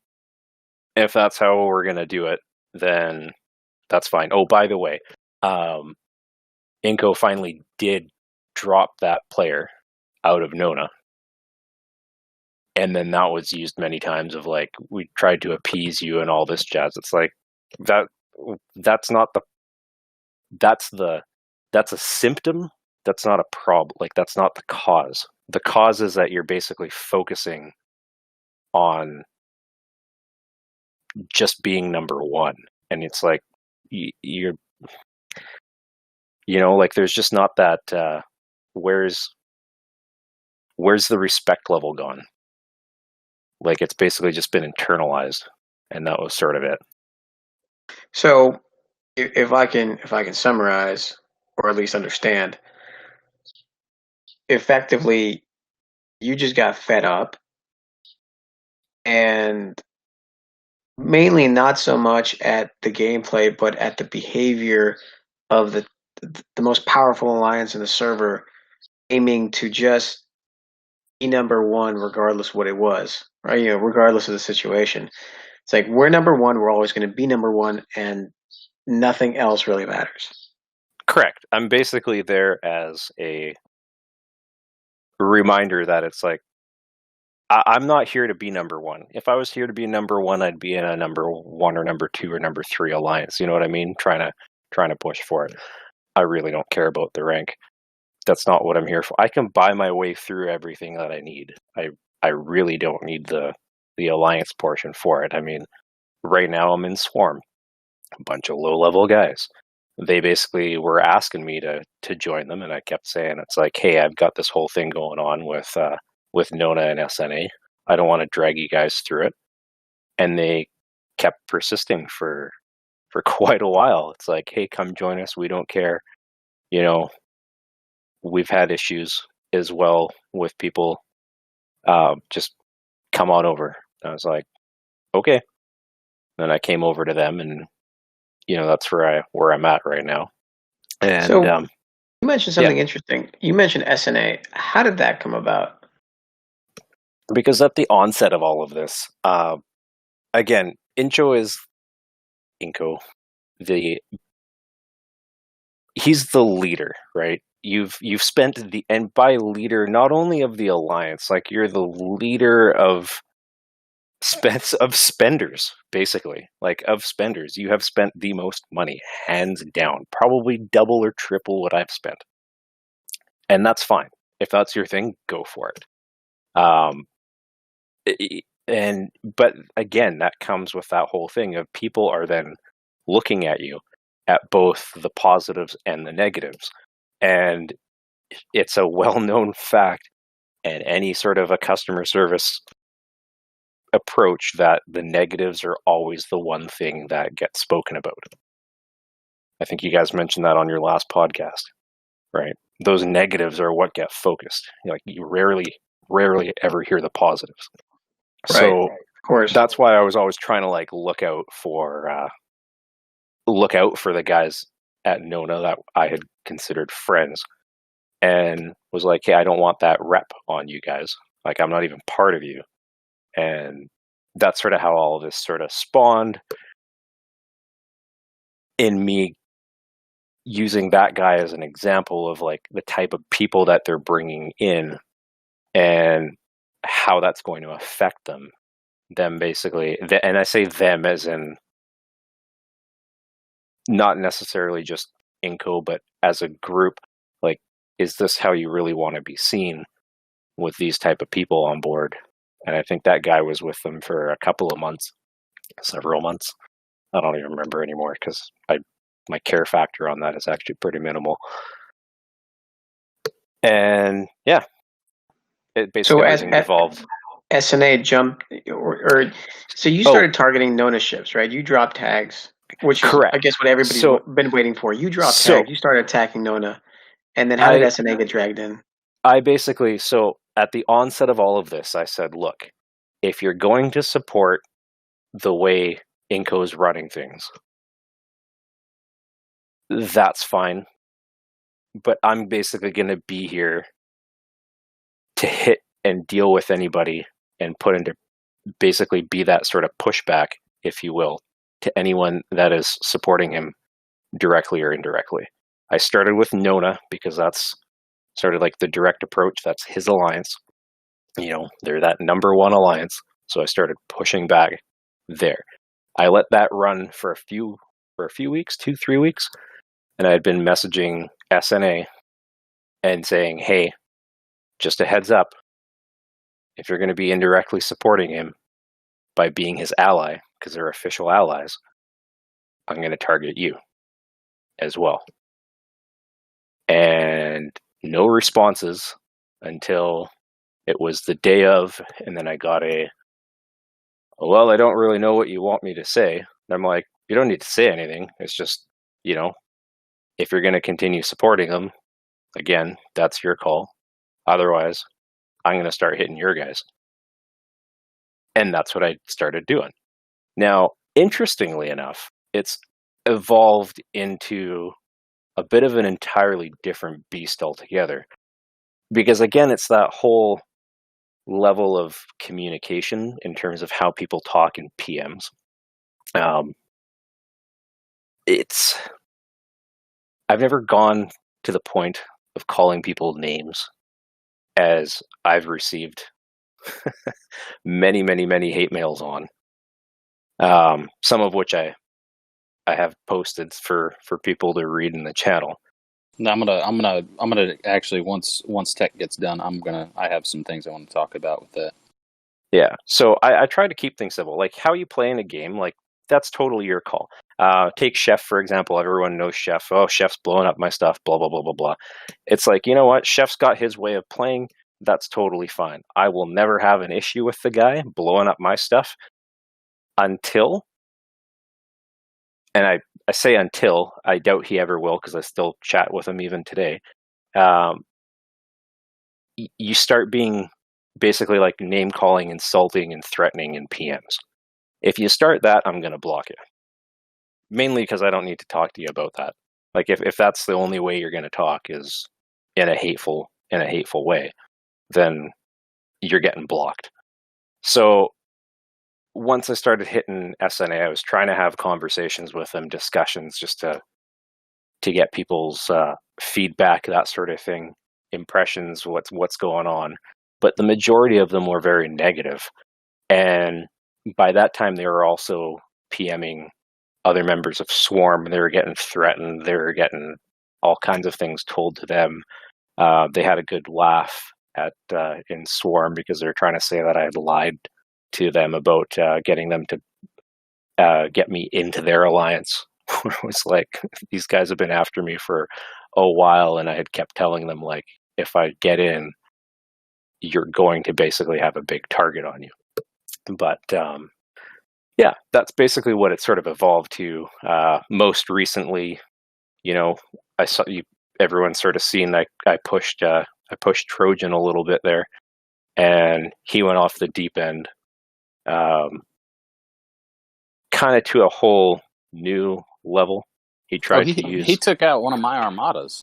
If that's how we're going to do it, then that's fine. Oh, by the way, Inco finally did drop that player out of Nona. And then that was used many times of like, we tried to appease you and all this jazz. It's like, that's a symptom. That's not a problem. Like, that's not the cause. The cause is that you're basically focusing on just being number one. And it's like, you're, you know, like, there's just not that, where's the respect level gone? Like, it's basically just been internalized, and that was sort of it. So if I can summarize, or at least understand, effectively, you just got fed up, and mainly not so much at the gameplay, but at the behavior of the most powerful alliance in the server, aiming to just be number one regardless what it was, right? You know, regardless of the situation. It's like, we're number one, we're always going to be number one, and nothing else really matters. Correct. I'm basically there as a reminder that it's like, I'm not here to be number one. If I was here to be number one, I'd be in a number one or number two or number three alliance. You know what I mean? Trying to push for it. I really don't care about the rank. That's not what I'm here for. I can buy my way through everything that I need. I really don't need the alliance portion for it. I mean, right now I'm in Swarm. A bunch of low-level guys. They basically were asking me to join them, and I kept saying, it's like, hey, I've got this whole thing going on with Nona and SNA. I don't want to drag you guys through it. And they kept persisting for quite a while. It's like, hey, come join us. We don't care. You know, we've had issues as well with people. Just come on over. I was like, okay. Then I came over to them, and, you know, that's where I'm at right now. And so, you mentioned something interesting. You mentioned SNA. How did that come about? Because at the onset of all of this, again, Incho is Inko. He's the leader, right? You've spent and by leader not only of the alliance, like you're the leader of spenders, basically. Like of spenders. You have spent the most money, hands down. Probably double or triple what I've spent. And that's fine. If that's your thing, go for it. But again, that comes with that whole thing of people are then looking at you at both the positives and the negatives. And it's a well-known fact in any sort of a customer service approach that the negatives are always the one thing that gets spoken about. I think you guys mentioned that on your last podcast, right? Those negatives are what get focused. Like you rarely ever hear the positives. Right, So of course. That's why I was always trying to like look out for the guys at Nona that I had considered friends, and was like, hey, I don't want that rep on you guys. Like I'm not even part of you. And that's sort of how all of this sort of spawned in me using that guy as an example of like the type of people that they're bringing in and how that's going to affect them basically. And I say them as in not necessarily just Inco, but as a group. Like, is this how you really want to be seen with these type of people on board? And I think that guy was with them for a couple of months, several months. I don't even remember anymore because my care factor on that is actually pretty minimal. And yeah, it basically everything evolved. SNA jumped, so you started targeting Nona ships, right? You dropped tags, which is, Correct. I guess, what everybody's been waiting for. You dropped tags, you started attacking Nona, and then how did SNA get dragged in? I basically, so at the onset of all of this, I said, look, if you're going to support the way Inco's running things, that's fine. But I'm basically going to be here to hit and deal with anybody and basically be that sort of pushback, if you will, to anyone that is supporting him directly or indirectly. I started with Nona because that's sort of like the direct approach. That's his alliance. You know, they're that number one alliance. So I started pushing back there. I let that run for a few weeks, 2-3 weeks. And I had been messaging SNA and saying, hey, just a heads up, if you're going to be indirectly supporting him by being his ally, because they're official allies, I'm going to target you as well. And no responses until it was the day of, and then I got well, I don't really know what you want me to say. And I'm like, you don't need to say anything. It's just, you know, if you're going to continue supporting them, again, that's your call. Otherwise, I'm going to start hitting your guys. And that's what I started doing. Now, interestingly enough, it's evolved into a bit of an entirely different beast altogether. Because again, it's that whole level of communication in terms of how people talk in PMs. I've never gone to the point of calling people names, as I've received many, many, many hate mails on. Some of which I have posted for people to read in the channel. No, I'm gonna actually once tech gets done, I have some things I want to talk about with that. Yeah, so I try to keep things simple. Like how you play in a game, like that's totally your call. Take Chef, for example. Everyone knows Chef. Oh, Chef's blowing up my stuff, blah, blah, blah, blah, blah. It's like, you know what? Chef's got his way of playing. That's totally fine. I will never have an issue with the guy blowing up my stuff until, and I say until, I doubt he ever will because I still chat with him even today. You start being basically like name calling, insulting, and threatening in PMs. If you start that, I'm going to block you. Mainly because I don't need to talk to you about that. Like if that's the only way you're going to talk is in a hateful way, then you're getting blocked. So once I started hitting SNA, I was trying to have conversations with them, discussions, just to get people's feedback, that sort of thing, impressions, what's going on. But the majority of them were very negative. And by that time, they were also PMing other members of Swarm. They were getting threatened. They were getting all kinds of things told to them. They had a good laugh in Swarm because they were trying to say that I had lied to them about getting them to get me into their alliance. It was like, these guys have been after me for a while, and I had kept telling them, like, if I get in, you're going to basically have a big target on you. But yeah, that's basically what it sort of evolved to. Most recently, I saw everyone's sort of seen that I pushed Trojan a little bit there, and he went off the deep end, kind of to a whole new level. He tried to use. He took out one of my armadas.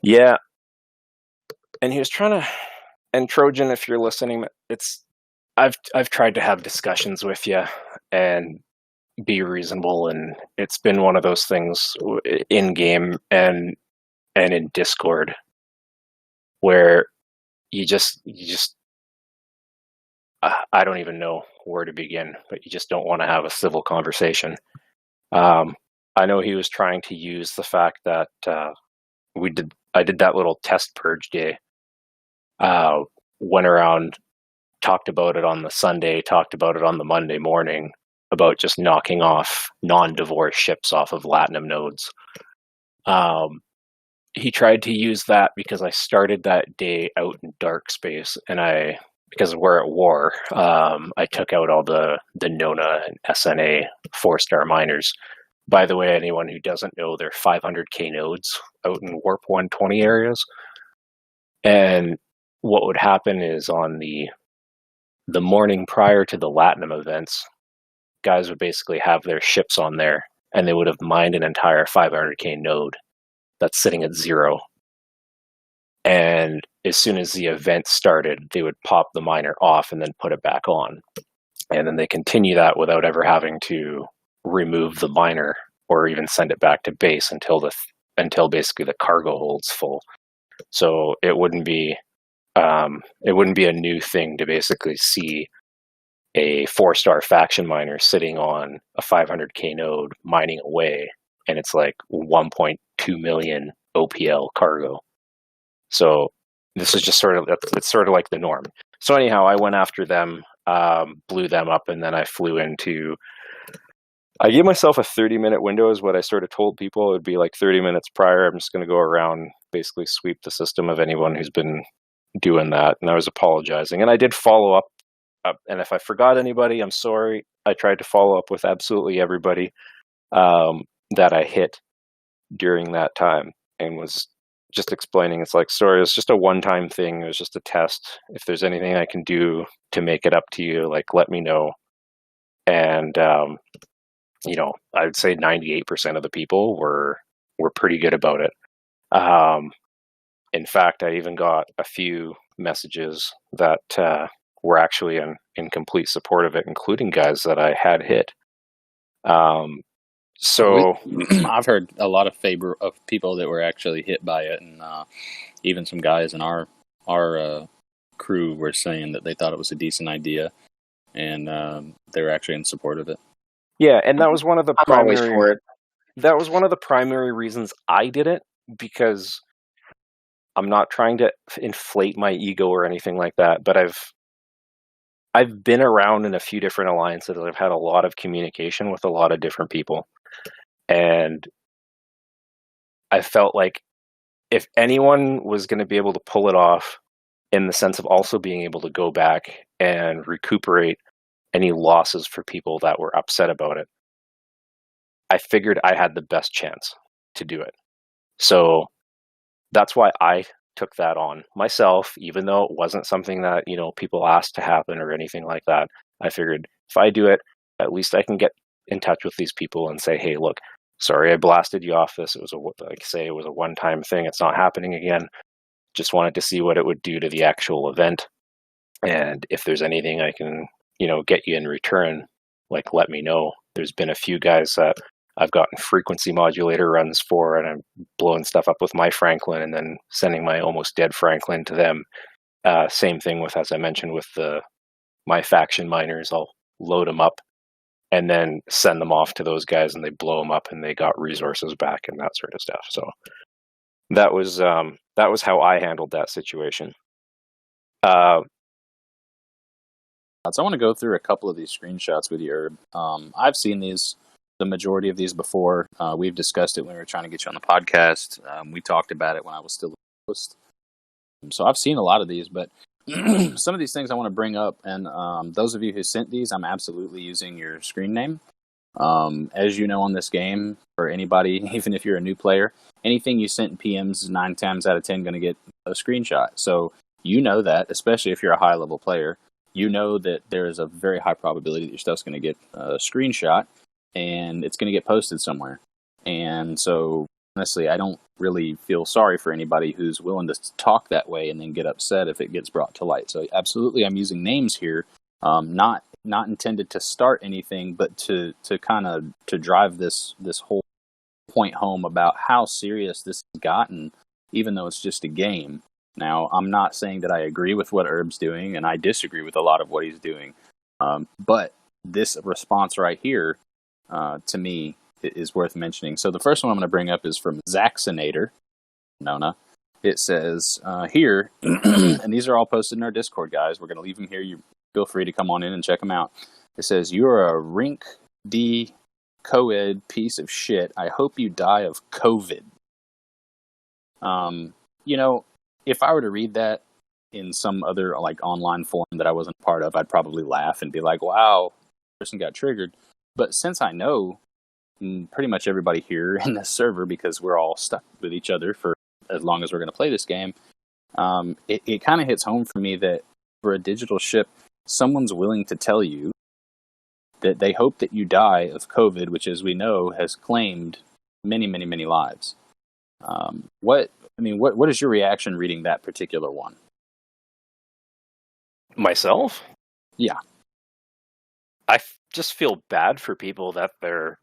Yeah, and he was trying to. And Trojan, if you're listening, I've tried to have discussions with you and be reasonable, and it's been one of those things in game and in Discord where you just I don't even know where to begin, but you just don't want to have a civil conversation. I know he was trying to use the fact that I did that little test purge day, went around, talked about it on the Sunday, talked about it on the Monday morning, about just knocking off non-divorce ships off of Latinum nodes. He tried to use that because I started that day out in dark space, and because we're at war, I took out all the Nona and SNA 4-star miners. By the way, anyone who doesn't know, they're 500k nodes out in Warp 120 areas. And what would happen is on the morning prior to the Latinum events, guys would basically have their ships on there, and they would have mined an entire 500k node that's sitting at 0. And as soon as the event started, they would pop the miner off and then put it back on. And then they continue that without ever having to remove the miner or even send it back to base until basically the cargo holds full. So it wouldn't be a new thing to basically see a 4-star faction miner sitting on a 500k node mining away, and it's like 1.2 million OPL cargo. So this is just it's sort of like the norm. So anyhow, I went after them, blew them up, and then I gave myself a 30-minute window is what I sort of told people. It would be like 30 minutes prior. I'm just going to go around, basically sweep the system of anyone who's been doing that. And I was apologizing. And I did follow up. And if I forgot anybody, I'm sorry. I tried to follow up with absolutely everybody that I hit during that time, and was just explaining, it's like, sorry, it's just a one-time thing. It was just a test. If there's anything I can do to make it up to you, like, let me know. And, I would say 98% of the people were pretty good about it. In fact, I even got a few messages that were actually in complete support of it, including guys that I had hit. So I've heard a lot of favor of people that were actually hit by it, and even some guys in our crew were saying that they thought it was a decent idea, and they were actually in support of it. Yeah, and that was one of the I'm always for it. That was one of the primary reasons I did it, because I'm not trying to inflate my ego or anything like that, but I've been around in a few different alliances. I've had a lot of communication with a lot of different people, and I felt like if anyone was going to be able to pull it off, in the sense of also being able to go back and recuperate any losses for people that were upset about it, I figured I had the best chance to do it. So that's why I took that on myself, even though it wasn't something that, people asked to happen or anything like that. I figured if I do it, at least I can get in touch with these people and say, hey, look, sorry I blasted you off this. It was it was a one-time thing. It's not happening again. Just wanted to see what it would do to the actual event. And if there's anything I can get you in return, like let me know. There's been a few guys that I've gotten frequency modulator runs for, and I'm blowing stuff up with my Franklin and then sending my almost dead Franklin to them. Same thing with, as I mentioned, with my faction miners. I'll load them up and then send them off to those guys, and they blow them up, and they got resources back and that sort of stuff. So that was how I handled that situation. So I want to go through a couple of these screenshots with you, Herb. I've seen the majority of these before. We've discussed it when we were trying to get you on the podcast. We talked about it when I was still a host. So I've seen a lot of these, but some of these things I want to bring up, and those of you who sent these, I'm absolutely using your screen name. As you know, on this game, for anybody, even if you're a new player, anything you sent in PMs is 9 times out of 10 going to get a screenshot. So you know that, especially if you're a high-level player, you know that there is a very high probability that your stuff's going to get a screenshot, and it's going to get posted somewhere. And so, honestly, I don't really feel sorry for anybody who's willing to talk that way and then get upset if it gets brought to light. So absolutely, I'm using names here, not intended to start anything, but to kind of to drive this whole point home about how serious this has gotten, even though it's just a game. Now, I'm not saying that I agree with what Herb's doing, and I disagree with a lot of what he's doing. But this response right here, to me, is worth mentioning. So the first one I'm going to bring up is from Zaxinator, Nona. It says here, and these are all posted in our Discord, guys. We're going to leave them here. You feel free to come on in and check them out. It says, "You're a rink D co-ed piece of shit. I hope you die of COVID." If I were to read that in some other like online forum that I wasn't part of, I'd probably laugh and be like, "Wow, person got triggered." But since I know pretty much everybody here in this server, because we're all stuck with each other for as long as we're going to play this game, it kind of hits home for me that for a digital ship, someone's willing to tell you that they hope that you die of COVID, which, as we know, has claimed many, many, many lives. What is your reaction reading that particular one? Myself? Yeah. I just feel bad for people that they're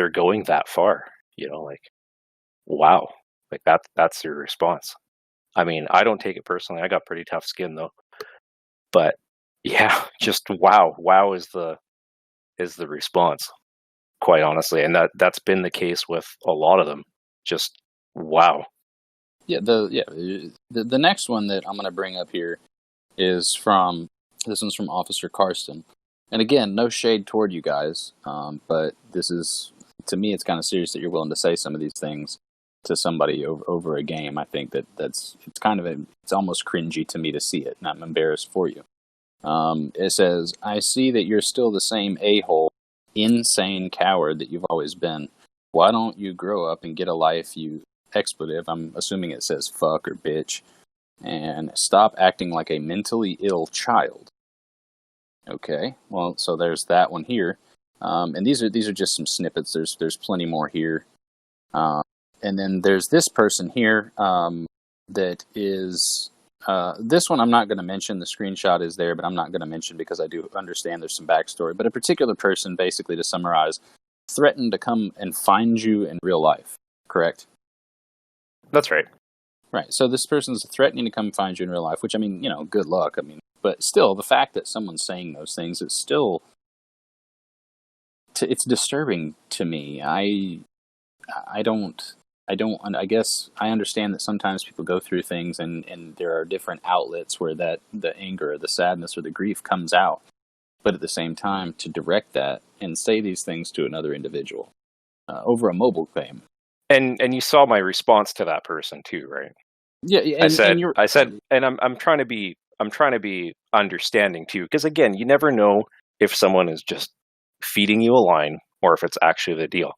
going that far. Wow, like that's your response. I mean, I don't take it personally. I got pretty tough skin though. But yeah, just wow is the response, quite honestly, and that's been the case with a lot of them. Just wow. Yeah, the next one that I'm going to bring up here is this one's from Officer Karsten. And again, no shade toward you guys, but this is, to me, it's kind of serious that you're willing to say some of these things to somebody over a game. I think it's almost cringy to me to see it, and I'm embarrassed for you. It says, "I see that you're still the same a-hole, insane coward that you've always been. Why don't you grow up and get a life, you expletive?" I'm assuming it says fuck or bitch. "And stop acting like a mentally ill child." Okay, well, so there's that one here. And these are just some snippets. There's plenty more here. And then there's this person here that is... this one I'm not going to mention. The screenshot is there, but I'm not going to mention because I do understand there's some backstory. But a particular person, basically, to summarize, threatened to come and find you in real life. Correct? That's right. Right. So this person's threatening to come find you in real life, which, I mean, good luck. I mean, but still, the fact that someone's saying those things is still... it's disturbing to me. I guess I understand that sometimes people go through things and there are different outlets where that the anger or the sadness or the grief comes out. But at the same time, to direct that and say these things to another individual over a mobile game. And you saw my response to that person too, right? Yeah, I said, and I'm trying to be understanding too, because again, you never know if someone is just feeding you a line or if it's actually the deal.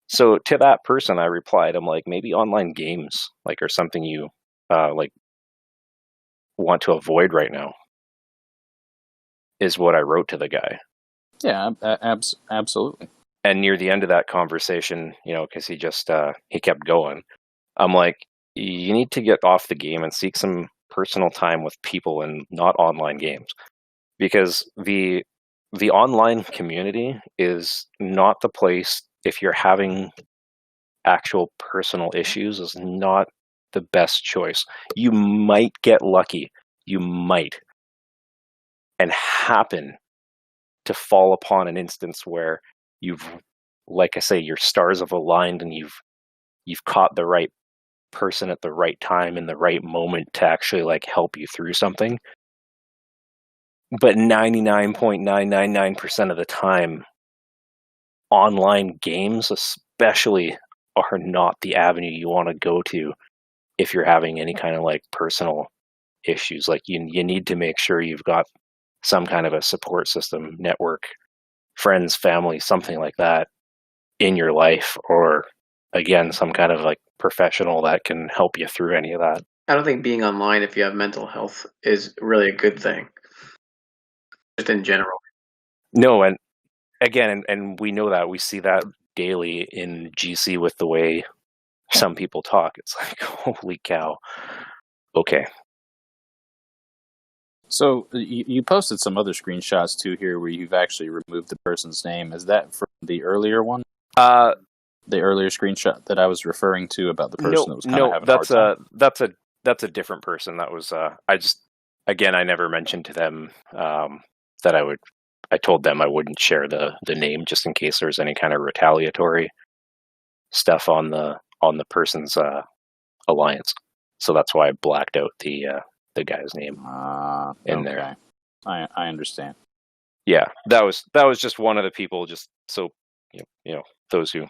So to that person, I replied, I'm like, maybe online games are something you want to avoid right now, is what I wrote to the guy. Yeah, absolutely. And near the end of that conversation, because he kept going, I'm like, you need to get off the game and seek some personal time with people and not online games. because the online community is not the place, if you're having actual personal issues, is not the best choice. You might get lucky. You might. And happen to fall upon an instance where you've, like I say, your stars have aligned and you've caught the right person at the right time in the right moment to actually like help you through something. But 99.999% of the time, online games especially are not the avenue you want to go to if you're having any kind of like personal issues. Like you need to make sure you've got some kind of a support system, network, friends, family, something like that in your life, or again, some kind of like professional that can help you through any of that. I don't think being online if you have mental health is really a good thing. Just in general. No, and again, and we know that, we see that daily in GC with the way some people talk. It's like, holy cow. Okay. So you posted some other screenshots too here where you've actually removed the person's name. Is that from the earlier one? The earlier screenshot that I was referring to about the person that was kind of having a hard time? That's a different person. That was I never mentioned to them that I told them I wouldn't share the name just in case there's any kind of retaliatory stuff on the person's alliance. So that's why I blacked out the guy's name in there. I understand. Yeah, that was just one of the people. Just so you know, those who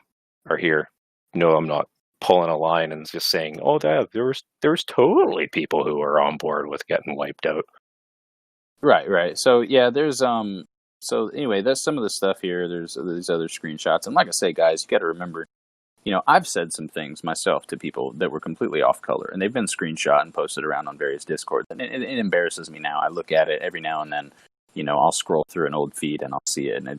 are here know I'm not pulling a line and just saying, "Oh, there's totally people who are on board with getting wiped out." Right. So yeah, there's So anyway, that's some of the stuff here. There's these other screenshots, and like I say, guys, you got to remember, I've said some things myself to people that were completely off color, and they've been screenshot and posted around on various Discords, and it embarrasses me now. I look at it every now and then. I'll scroll through an old feed and I'll see it, and I'm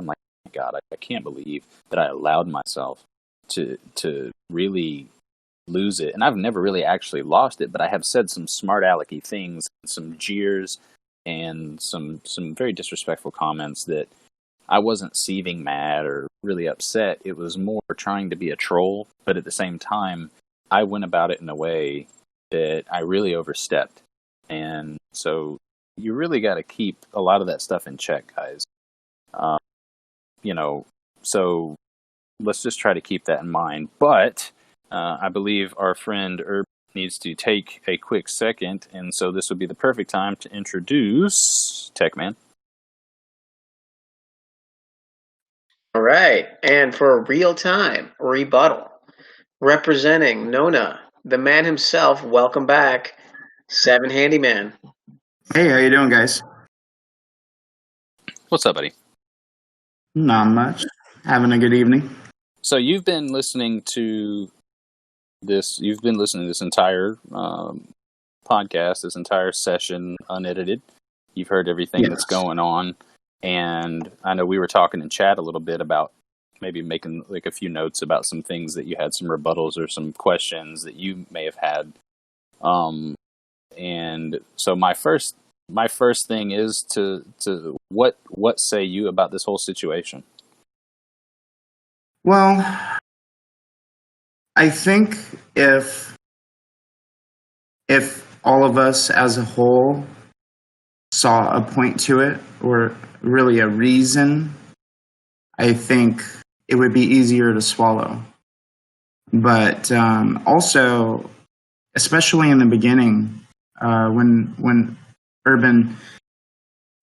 like, oh my God, I can't believe that I allowed myself to really lose it. And I've never really actually lost it, but I have said some smart alecky things, some jeers, and some very disrespectful comments that I wasn't seething mad or really upset. It was more trying to be a troll, but at the same time, I went about it in a way that I really overstepped. And so you really got to keep a lot of that stuff in check, guys. So let's just try to keep that in mind. But I believe our friend Urban needs to take a quick second, and so this would be the perfect time to introduce Techman. All right, and for a real-time rebuttal, representing Nona, the man himself, welcome back, Seven Handyman. Hey, how you doing, guys? What's up, buddy? Not much. Having a good evening. So you've been listening to this. You've been listening to this entire podcast, this entire session, unedited. You've heard everything that's going on, and I know we were talking in chat a little bit about maybe making like a few notes about some things that you had, some rebuttals or some questions that you may have had. And so my first thing is to what say you about this whole situation? Well, I think if all of us as a whole saw a point to it, or really a reason, I think it would be easier to swallow. But also, especially in the beginning, when Urban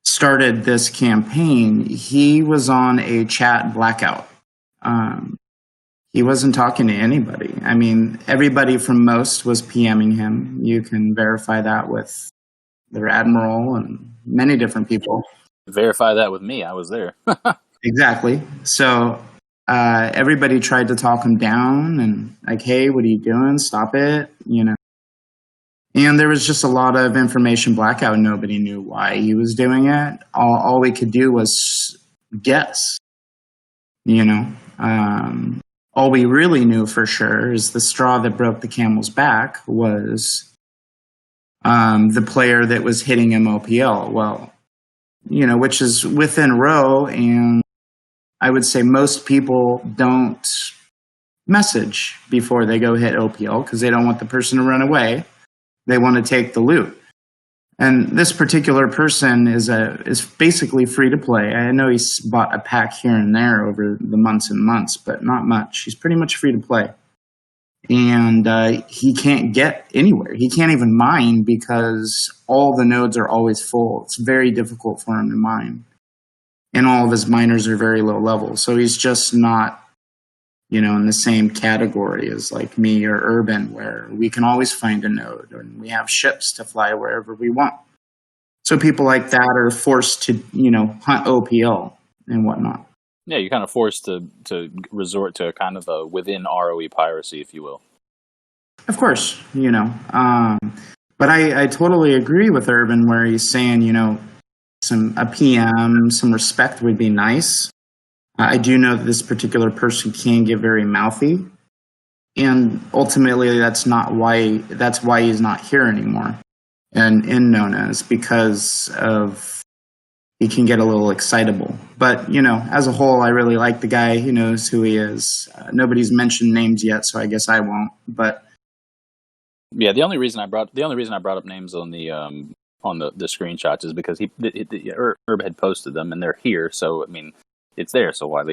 started this campaign, he was on a chat blackout. He wasn't talking to anybody. I mean, everybody from Most was PMing him. You can verify that with their admiral and many different people. Verify that with me. I was there. Exactly. So everybody tried to talk him down and like, hey, what are you doing? Stop it. And there was just a lot of information blackout. Nobody knew why he was doing it. All we could do was guess. All we really knew for sure is the straw that broke the camel's back was the player that was hitting him OPL. Well, which is within row. And I would say most people don't message before they go hit OPL because they don't want the person to run away. They want to take the loot. And this particular person is basically free to play. I know he's bought a pack here and there over the months and months, but not much. He's pretty much free to play. And he can't get anywhere. He can't even mine because all the nodes are always full. It's very difficult for him to mine. And all of his miners are very low level. So he's just not, in the same category as like me or Urban, where we can always find a node and we have ships to fly wherever we want. So people like that are forced to, hunt OPL and whatnot. Yeah, you're kind of forced to resort to kind of a within ROE piracy, if you will. Of course, but I totally agree with Urban where he's saying, a PM, some respect would be nice. I do know that this particular person can get very mouthy, and ultimately that's why he's not here anymore and in Nona's, because of he can get a little excitable. But as a whole, I really like the guy. He knows who he is. Nobody's mentioned names yet, so I guess I won't. But yeah, the only reason I brought up names on the screenshots is because Herb had posted them and they're here. So I mean, it's there. So why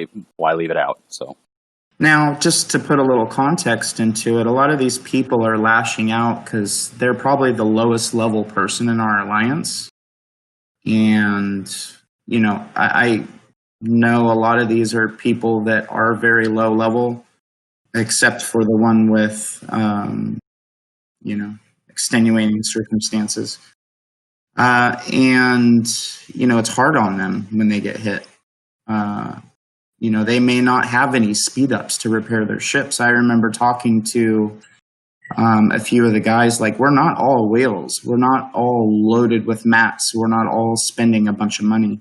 leave it out? So now, just to put a little context into it, a lot of these people are lashing out because they're probably the lowest level person in our alliance. And, I know a lot of these are people that are very low level, except for the one with, extenuating circumstances. And, it's hard on them when they get hit. They may not have any speed ups to repair their ships. I remember talking to a few of the guys, like, we're not all whales. We're not all loaded with mats. We're not all spending a bunch of money.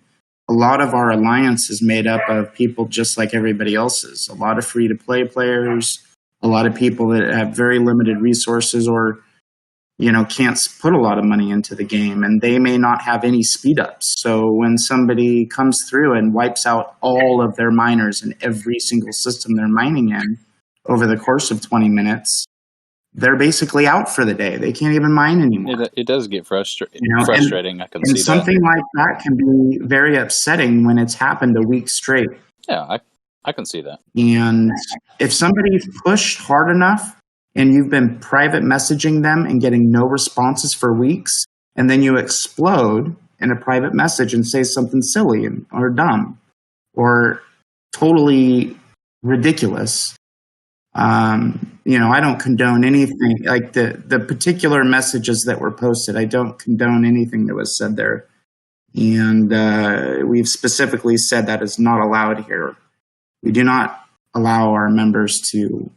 A lot of our alliance is made up of people just like everybody else's. A lot of free-to-play players, a lot of people that have very limited resources or, can't put a lot of money into the game, and they may not have any speed ups. So when somebody comes through and wipes out all of their miners in every single system they're mining in over the course of 20 minutes, they're basically out for the day. They can't even mine anymore. It does get frustrating. I can see that. Something like that can be very upsetting when it's happened a week straight. Yeah, I can see that. And if somebody's pushed hard enough and you've been private messaging them and getting no responses for weeks, and then you explode in a private message and say something silly or dumb or totally ridiculous, I don't condone anything. Like the particular messages that were posted, I don't condone anything that was said there. And we've specifically said that is not allowed here. We do not allow our members to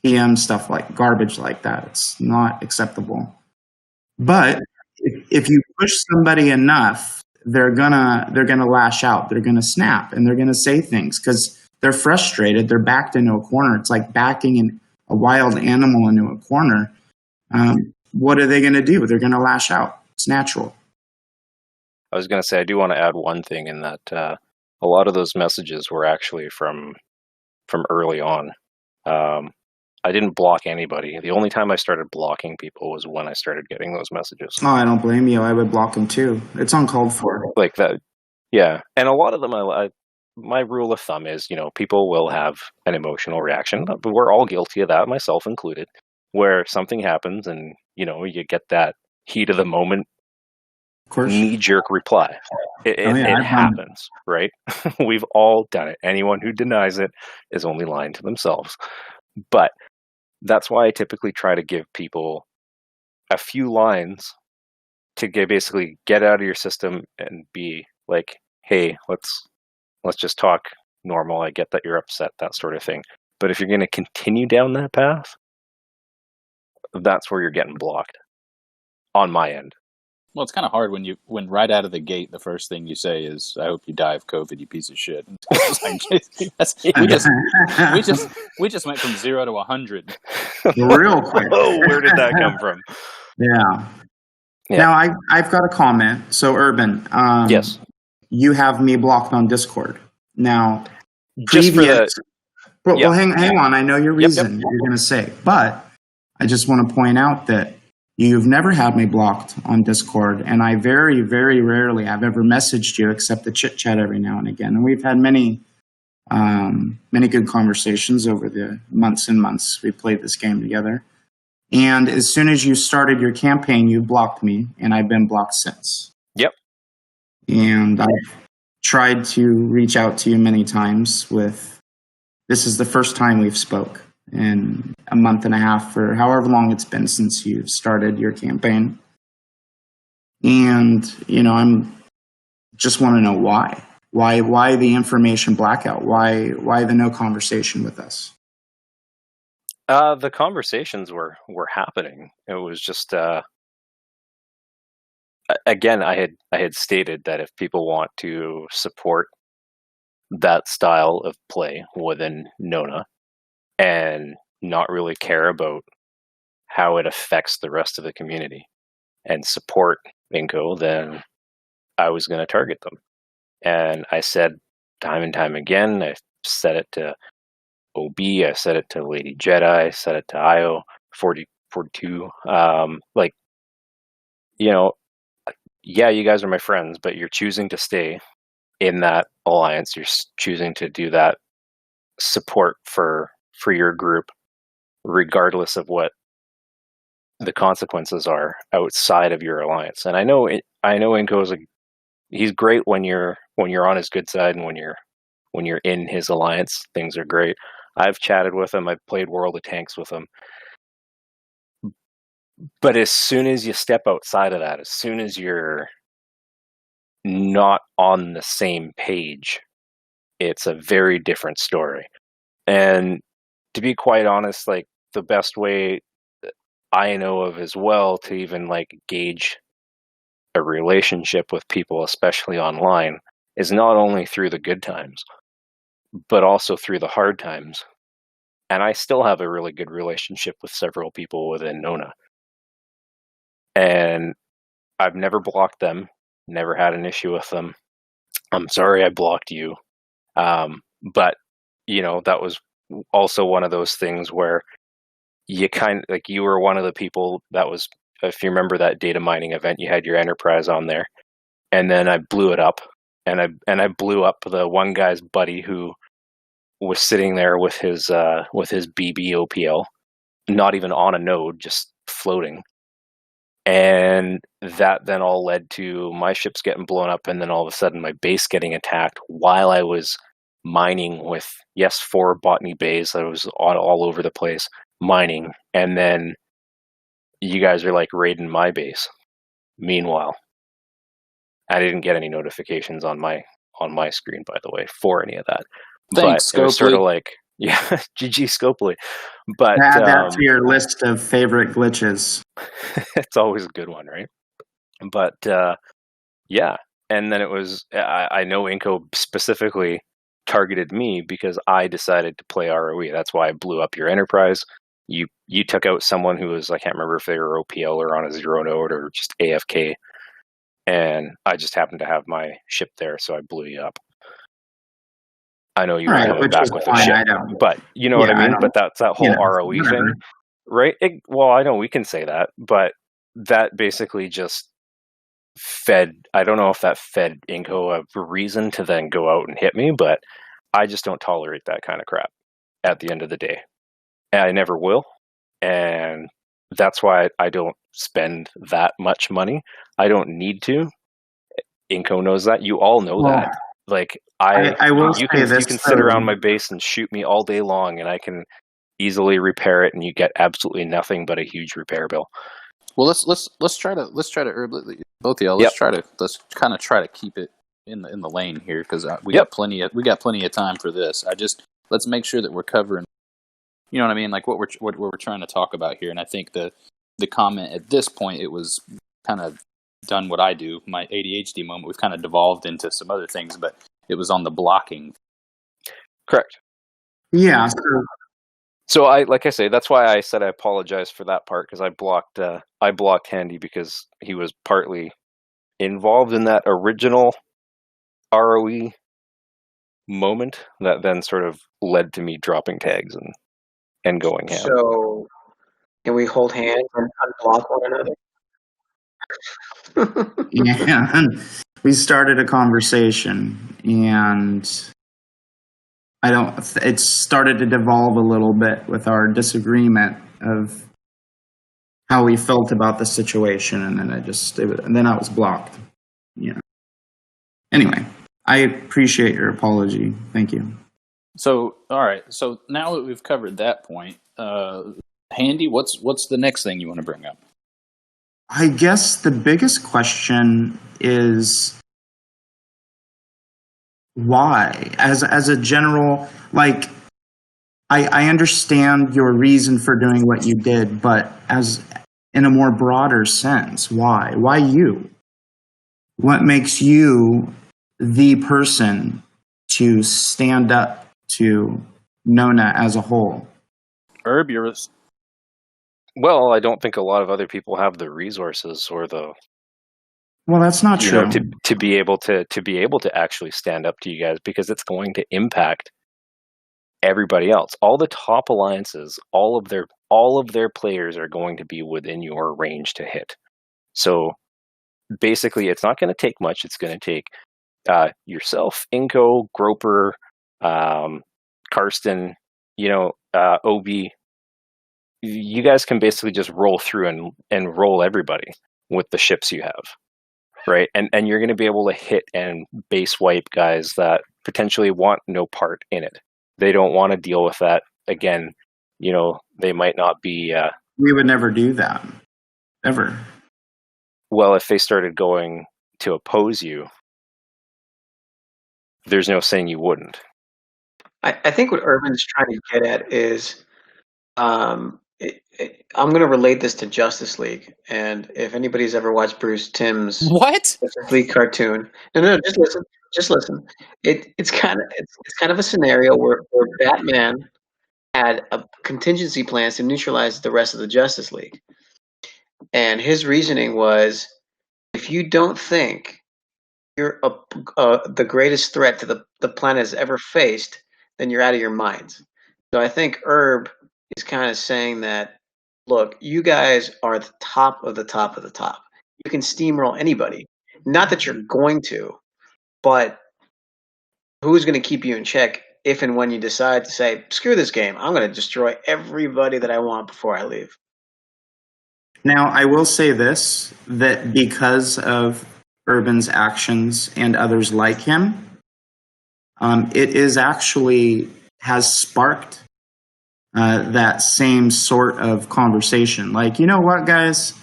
PM stuff like garbage like that. It's not acceptable. But if you push somebody enough, they're gonna lash out. They're gonna snap and they're gonna say things because they're frustrated. They're backed into a corner. It's like backing a wild animal into a corner. What are they going to do? They're going to lash out. It's natural. I was going to say, I do want to add one thing in that a lot of those messages were actually from early on. I didn't block anybody. The only time I started blocking people was when I started getting those messages. Oh, I don't blame you. I would block them too. It's uncalled for. Like that. Yeah. And a lot of them, my rule of thumb is, people will have an emotional reaction, but we're all guilty of that, myself included, where something happens and, you get that heat of the moment, knee-jerk reply. It happens, right? We've all done it. Anyone who denies it is only lying to themselves. But that's why I typically try to give people a few lines to basically get out of your system and be like, hey, let's just talk normal. I get that you're upset, that sort of thing. But if you're going to continue down that path, that's where you're getting blocked on my end. Well, it's kind of hard when right out of the gate, the first thing you say is, "I hope you die of COVID, you piece of shit." We just went from 0 to 100 real quick. Oh, where did that come from? Yeah. Now I've got a comment. So Urban, yes. you have me blocked on Discord. Now, Just for the well, hang on. I know your Yep, reason you're going to say, but I just want to point out that you've never had me blocked on Discord, and I very, very rarely have ever messaged you except the chit chat every now and again. And we've had many good conversations over the months and months we played this game together. And as soon as you started your campaign, you blocked me, and I've been blocked since. Yep. And I've tried to reach out to you many times this is the first time we've spoke in a month and a half or however long it's been since you've started your campaign. And, I'm just want to know why. Why the information blackout? Why the no conversation with us? The conversations were happening. It was just again, I had stated that if people want to support that style of play within Nona and not really care about how it affects the rest of the community and support Inco, then I was going to target them. And I said time and time again, I said it to OB, I said it to Lady Jedi, I said it to IO 42. Yeah, you guys are my friends, but you're choosing to stay in that alliance. You're choosing to do that support for your group, regardless of what the consequences are outside of your alliance. And I know Inco he's great when you're on his good side, and when you're in his alliance, things are great. I've chatted with him. I've played World of Tanks with him. But as soon as you step outside of that, as soon as you're not on the same page, it's a very different story. And to be quite honest, like, the best way I know of as well to even gauge a relationship with people, especially online, is not only through the good times, but also through the hard times. And I still have a really good relationship with several people within Nona. And I've never blocked them, never had an issue with them. I'm sorry I blocked you. But, that was also one of those things where you you were one of the people that was, if you remember that data mining event, you had your enterprise on there. And then I blew it up. And I blew up the one guy's buddy who was sitting there with his BBOPL, not even on a node, just floating. And that then all led to my ships getting blown up, and then all of a sudden my base getting attacked while I was mining with, 4 botany bays. I was all over the place mining, and then you guys are raiding my base. Meanwhile, I didn't get any notifications on my screen, by the way, for any of that. Thanks, but it was Scopely. sort of GG Scopely. But Add that to your list of favorite glitches. It's always a good one, right? But yeah, and then it was, I know Inco specifically targeted me because I decided to play ROE. That's why I blew up your enterprise. You took out someone who was, I can't remember if they were OPL or on a 0 node or just AFK, and I just happened to have my ship there, so I blew you up. I know you were coming back with a ship, but you know what I mean? But that's that whole ROE thing, right? Well, I know we can say that, but that basically just fed, I don't know if that fed Inco a reason to then go out and hit me, but I just don't tolerate that kind of crap at the end of the day. And I never will. And that's why I don't spend that much money. I don't need to. Inco knows that. You all know that. I will you can sit around my base and shoot me all day long, and I can easily repair it, and you get absolutely nothing but a huge repair bill. Well, let's try to both of y'all. Let's kind of try to keep it in the lane here, because we got plenty of time for this. Let's make sure that we're covering, you know what I mean, what we're trying to talk about here. And I think the comment at this point, it was kind of done what I do, my ADHD moment. We've kind of devolved into some other things, but it was on the blocking. Correct. Yeah. So like I say, that's why I said I apologize for that part, because I blocked Handy because he was partly involved in that original ROE moment that then sort of led to me dropping tags and going ham. So, can we hold hands and unblock one another? And we started a conversation, and it started to devolve a little bit with our disagreement of how we felt about the situation, and then I was blocked. Anyway, I appreciate your apology. Thank you. So, all right. So now that we've covered that point, Handy, what's the next thing you want to bring up? I guess the biggest question is why? As a general, like, I understand your reason for doing what you did, but as in a more broader sense, why? Why you? What makes you the person to stand up to Nona as a whole? Herb, you're... Well, I don't think a lot of other people have the resources or the Well, that's not true. to be able to actually stand up to you guys, because it's going to impact everybody else. All the top alliances, all of their players are going to be within your range to hit. So basically, it's not going to take much. It's going to take yourself, Inko, Groper, Karsten, OB. You guys can basically just roll through and roll everybody with the ships you have, right? And you're going to be able to hit and base wipe guys that potentially want no part in it. They don't want to deal with that. Again, they might not be... we would never do that. Ever. Well, if they started going to oppose you, there's no saying you wouldn't. I think what Urban's trying to get at is, I'm going to relate this to Justice League, and if anybody's ever watched Bruce Timm's Justice League cartoon, no, just listen. It's kind of a scenario where Batman had a contingency plans to neutralize the rest of the Justice League, and his reasoning was, if you don't think you're the greatest threat to the planet has ever faced, then you're out of your minds. So I think Herb is kind of saying that, look, you guys are the top of the top of the top. You can steamroll anybody. Not that you're going to, but who's going to keep you in check if and when you decide to say, screw this game, I'm going to destroy everybody that I want before I leave. Now, I will say this, that because of Urban's actions and others like him, it is actually has sparked that same sort of conversation. Like, you know what, guys?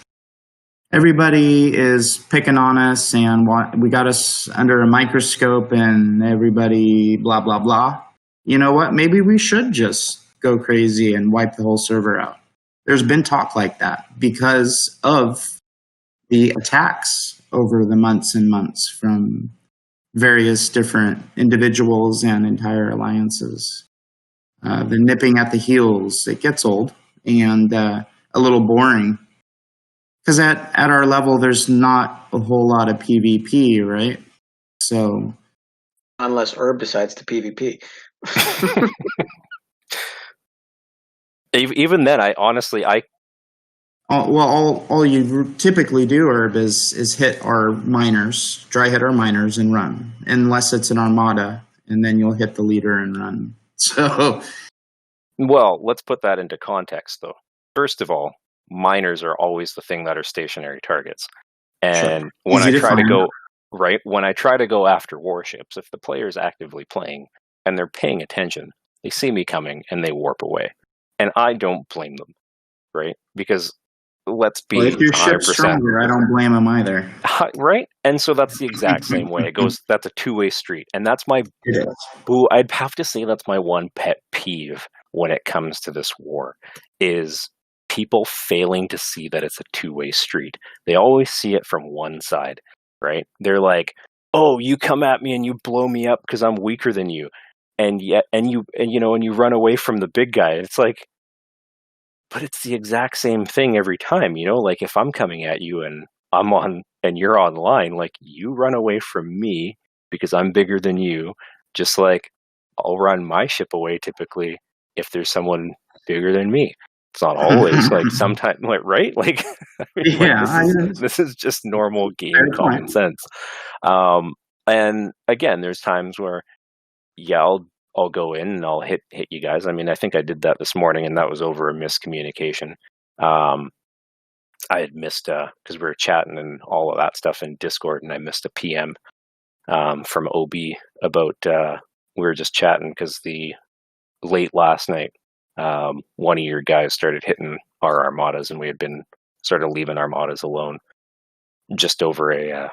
Everybody is picking on us, and we got us under a microscope, and everybody blah, blah, blah. You know what? Maybe we should just go crazy and wipe the whole server out. There's been talk like that because of the attacks over the months and months from various different individuals and entire alliances. The nipping at the heels, it gets old and a little boring. Because at our level, there's not a whole lot of PvP, right? So, unless Herb decides to PvP. Even then, all you typically do, Herb, is hit our miners, dry hit our miners, and run. Unless it's an armada, and then you'll hit the leader and run. So, well, let's put that into context, though. First of all, miners are always the thing that are stationary targets, and sure. when I try to go after warships, if the player is actively playing and they're paying attention, they see me coming and they warp away, and I don't blame them, right? Because let's be if your 100%. ship's stronger, I don't blame them either, right? And so that's the exact same way it goes. That's a two-way street, and that's my I'd have to say that's my one pet peeve when it comes to this war is people failing to see that it's a two-way street. They always see it from one side, right? They're like, "Oh, you come at me and you blow me up because I'm weaker than you," and you run away from the big guy. It's like, but it's the exact same thing every time, Like if I'm coming at you and I'm on and you're online, like you run away from me because I'm bigger than you. Just like I'll run my ship away typically if there's someone bigger than me. It's not always, like sometimes, like, right? Like, I mean, like this is just normal game common sense. And again, there's times where, yeah, I'll go in and I'll hit you guys. I mean, I think I did that this morning, and that was over a miscommunication. I had missed because we were chatting and all of that stuff in Discord, and I missed a PM from OB about we were just chatting because the late last night one of your guys started hitting our armadas, and we had been sort of leaving armadas alone just over I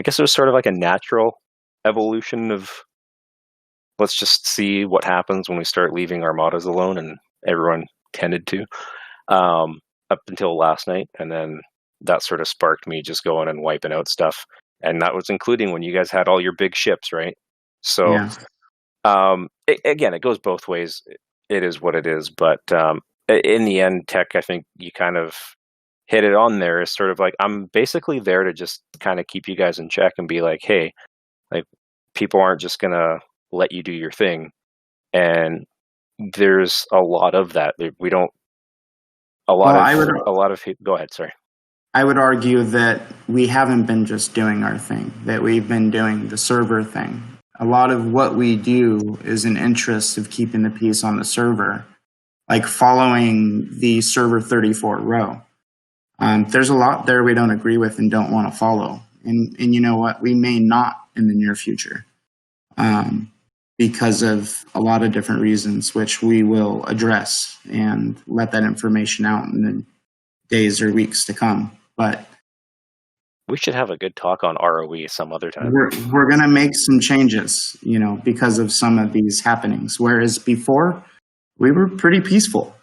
guess it was sort of like a natural evolution of let's just see what happens when we start leaving armadas alone, and everyone tended to up until last night, and then that sort of sparked me just going and wiping out stuff, and that was including when you guys had all your big ships, right? So again, it goes both ways. It is what it is, but in the end, Tech, I think you kind of hit it on there. Is sort of like, I'm basically there to just kind of keep you guys in check and be like, hey, like, people aren't just gonna let you do your thing, and there's a lot of that. We don't. A lot of people. Go ahead. Sorry. I would argue that we haven't been just doing our thing, that we've been doing the server thing. A lot of what we do is in interest of keeping the peace on the server, like following the server 34 row. There's a lot there we don't agree with and don't want to follow. And you know what? We may not in the near future because of a lot of different reasons, which we will address and let that information out in the days or weeks to come. But we should have a good talk on ROE some other time. We're going to make some changes, you know, because of some of these happenings. Whereas before, we were pretty peaceful.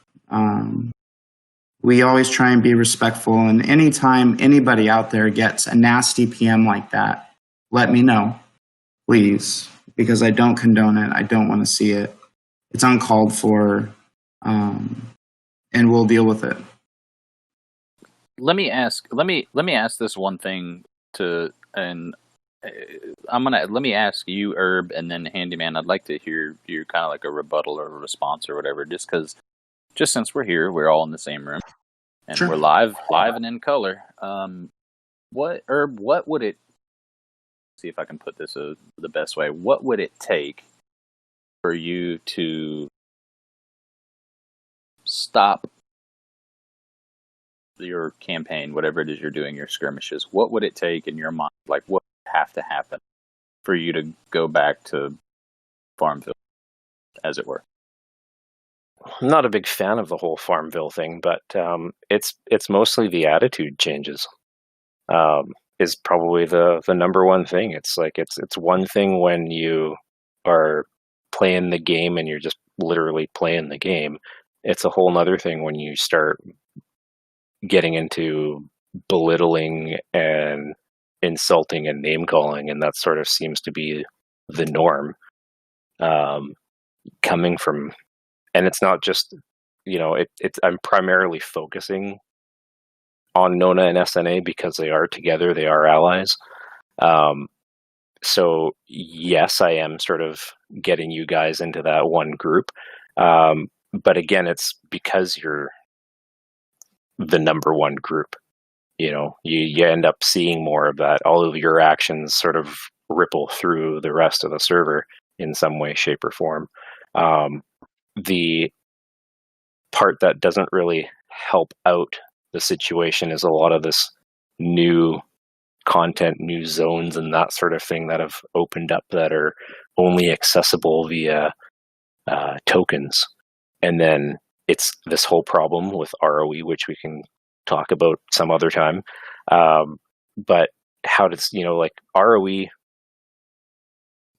We always try and be respectful. And anytime anybody out there gets a nasty PM like that, let me know, please, because I don't condone it. I don't want to see it. It's uncalled for, and we'll deal with it. Let me ask this one thing let me ask you, Herb, and then Handyman. I'd like to hear you kind of like a rebuttal or a response or whatever, just since we're here, we're all in the same room, and We're live and in color. What would it? See if I can put this the best way. What would it take for you to stop your campaign, whatever it is you're doing, your skirmishes? What would it take in your mind? Like, what would have to happen for you to go back to Farmville, as it were? I'm not a big fan of the whole Farmville thing, but it's mostly the attitude changes. Is probably the number one thing. It's like it's one thing when you are playing the game and you're just literally playing the game. It's a whole nother thing when you start getting into belittling and insulting and name calling, and that sort of seems to be the norm. Coming from, and it's not just, you know, I'm primarily focusing on Nona and SNA because they are together, they are allies. So yes, I am sort of getting you guys into that one group. But again, it's because you're the number one group. You know, you end up seeing more of that. All of your actions sort of ripple through the rest of the server in some way, shape, or form. The part that doesn't really help out the situation is a lot of this new content, new zones, and that sort of thing that have opened up that are only accessible via tokens. And then it's this whole problem with ROE, which we can talk about some other time. But how does, you know, like ROE,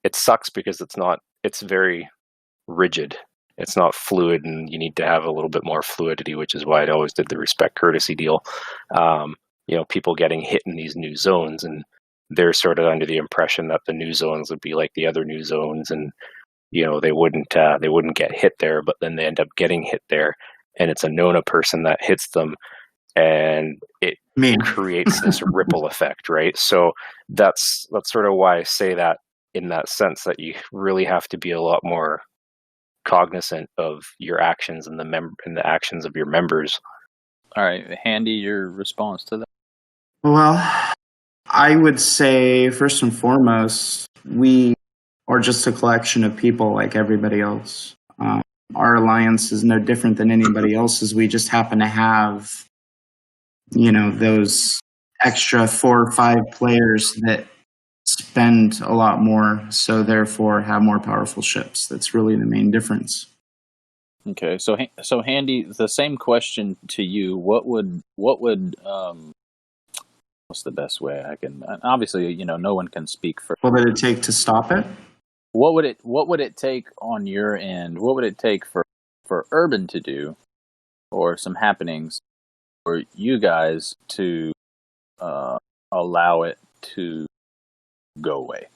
it sucks because it's very rigid. It's not fluid, and you need to have a little bit more fluidity, which is why I always did the respect courtesy deal. You know, people getting hit in these new zones, and they're sort of under the impression that the new zones would be like the other new zones, and you know, they wouldn't get hit there, but then they end up getting hit there, and it's a Nona person that hits them. and it Me. creates this ripple effect, right? So that's sort of why I say that in that sense, that you really have to be a lot more cognizant of your actions and the actions of your members. All right, Handy, your response to that? Well, I would say first and foremost, we are just a collection of people like everybody else. Our alliance is no different than anybody else's. We just happen to have, those extra 4 or 5 players that spend a lot more, so therefore have more powerful ships. That's really the main difference. Okay, so Handy, the same question to you. What would what's the best way I can? Obviously, no one can speak for. What would it take to stop it? What would it take on your end? What would it take for Urban to do, or some happenings for you guys to allow it to go away?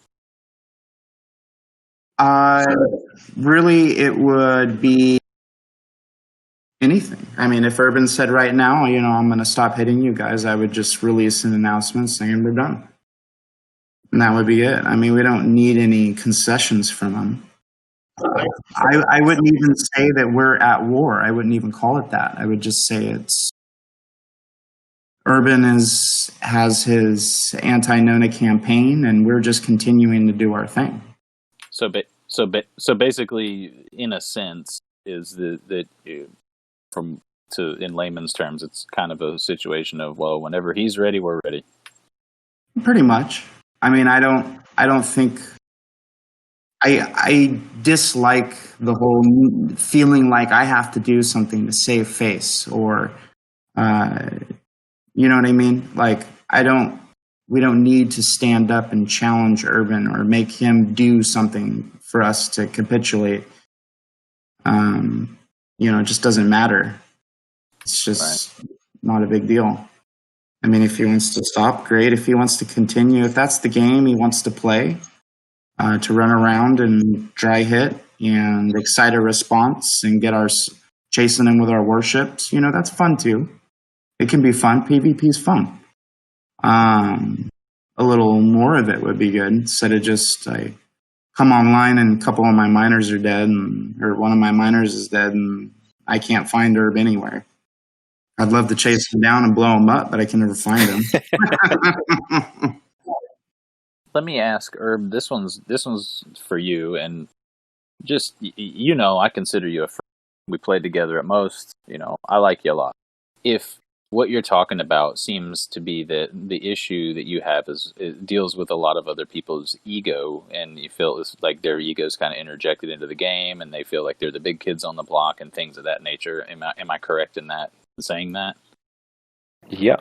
Really, it would be anything. I mean, if Urban said right now, I'm going to stop hitting you guys, I would just release an announcement saying we're done. And that would be it. I mean, we don't need any concessions from them. I wouldn't even say that we're at war. I wouldn't even call it that. I would just say it's Urban has his anti-Nona campaign, and we're just continuing to do our thing. So basically, in a sense, is that in layman's terms, it's kind of a situation of, well, whenever he's ready, we're ready. Pretty much. I mean, I don't think I dislike the whole feeling like I have to do something to save face, or you know what I mean? Like, we don't need to stand up and challenge Urban or make him do something for us to capitulate. It just doesn't matter. It's just not a big deal. I mean, if he wants to stop, great. If he wants to continue, if that's the game he wants to play, to run around and dry hit and excite a response and get chasing him with our warships, that's fun too. It can be fun. PvP's fun. A little more of it would be good, instead of just I come online and a couple of my miners are dead, or one of my miners is dead and I can't find Herb anywhere. I'd love to chase him down and blow him up, but I can never find him. Let me ask, Herb, this one's for you, and just, I consider you a friend. We played together at most, I like you a lot. If what you're talking about seems to be that the issue that you have it deals with a lot of other people's ego, and you feel it's like their ego's kind of interjected into the game, and they feel like they're the big kids on the block and things of that nature. Am I correct in saying that? Yeah.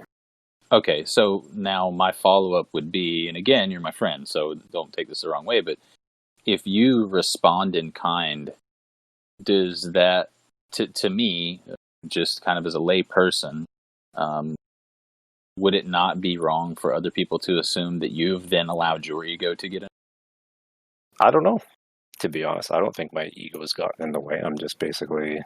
Okay, so now my follow-up would be, and again, you're my friend, so don't take this the wrong way, but if you respond in kind, does that, to me, just kind of as a lay person, would it not be wrong for other people to assume that you've then allowed your ego to get in? I don't know, to be honest. I don't think my ego has gotten in the way. I'm just basically,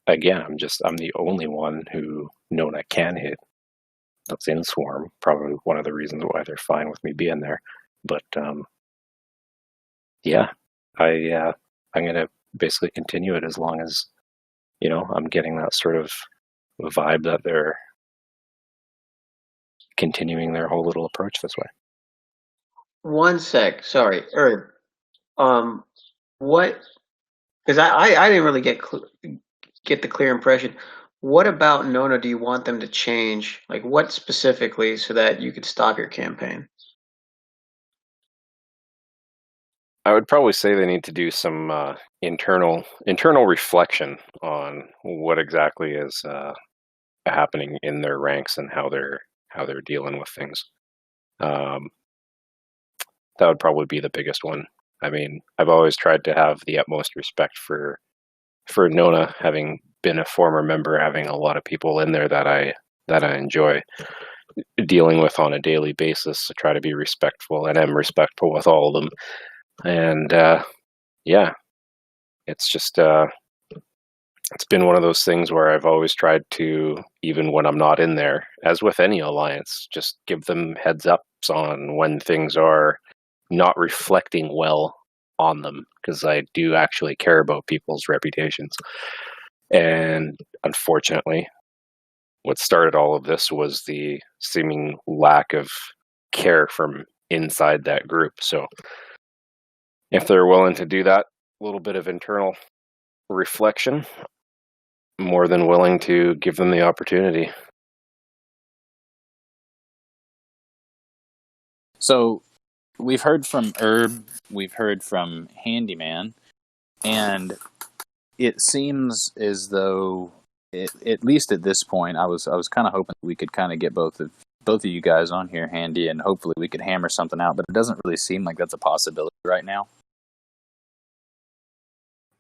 again, I'm the only one who Nona can hit. That's in Swarm. Probably one of the reasons why they're fine with me being there. But yeah, I'm gonna basically continue it as long as I'm getting that sort of vibe that they're continuing their whole little approach this way. One sec, sorry, Herb. What? Because I didn't really get the clear impression. What about Nona do you want them to change? Like, what specifically, so that you could stop your campaign? I would probably say they need to do some internal reflection on what exactly is happening in their ranks and how they're dealing with things. That would probably be the biggest one. I mean, I've always tried to have the utmost respect for Nona, having been a former member, having a lot of people in there that I enjoy dealing with on a daily basis. To try to be respectful, and am respectful with all of them. And yeah, it's just it's been one of those things where I've always tried to, even when I'm not in there, as with any alliance, just give them heads ups on when things are not reflecting well on them, because I do actually care about people's reputations. And unfortunately, what started all of this was the seeming lack of care from inside that group. So if they're willing to do that little bit of internal reflection, more than willing to give them the opportunity. So we've heard from Herb, we've heard from Handyman, and it seems as though, at least at this point, I was kind of hoping we could kind of get both of you guys on here, Handy, and hopefully we could hammer something out. But it doesn't really seem like that's a possibility right now.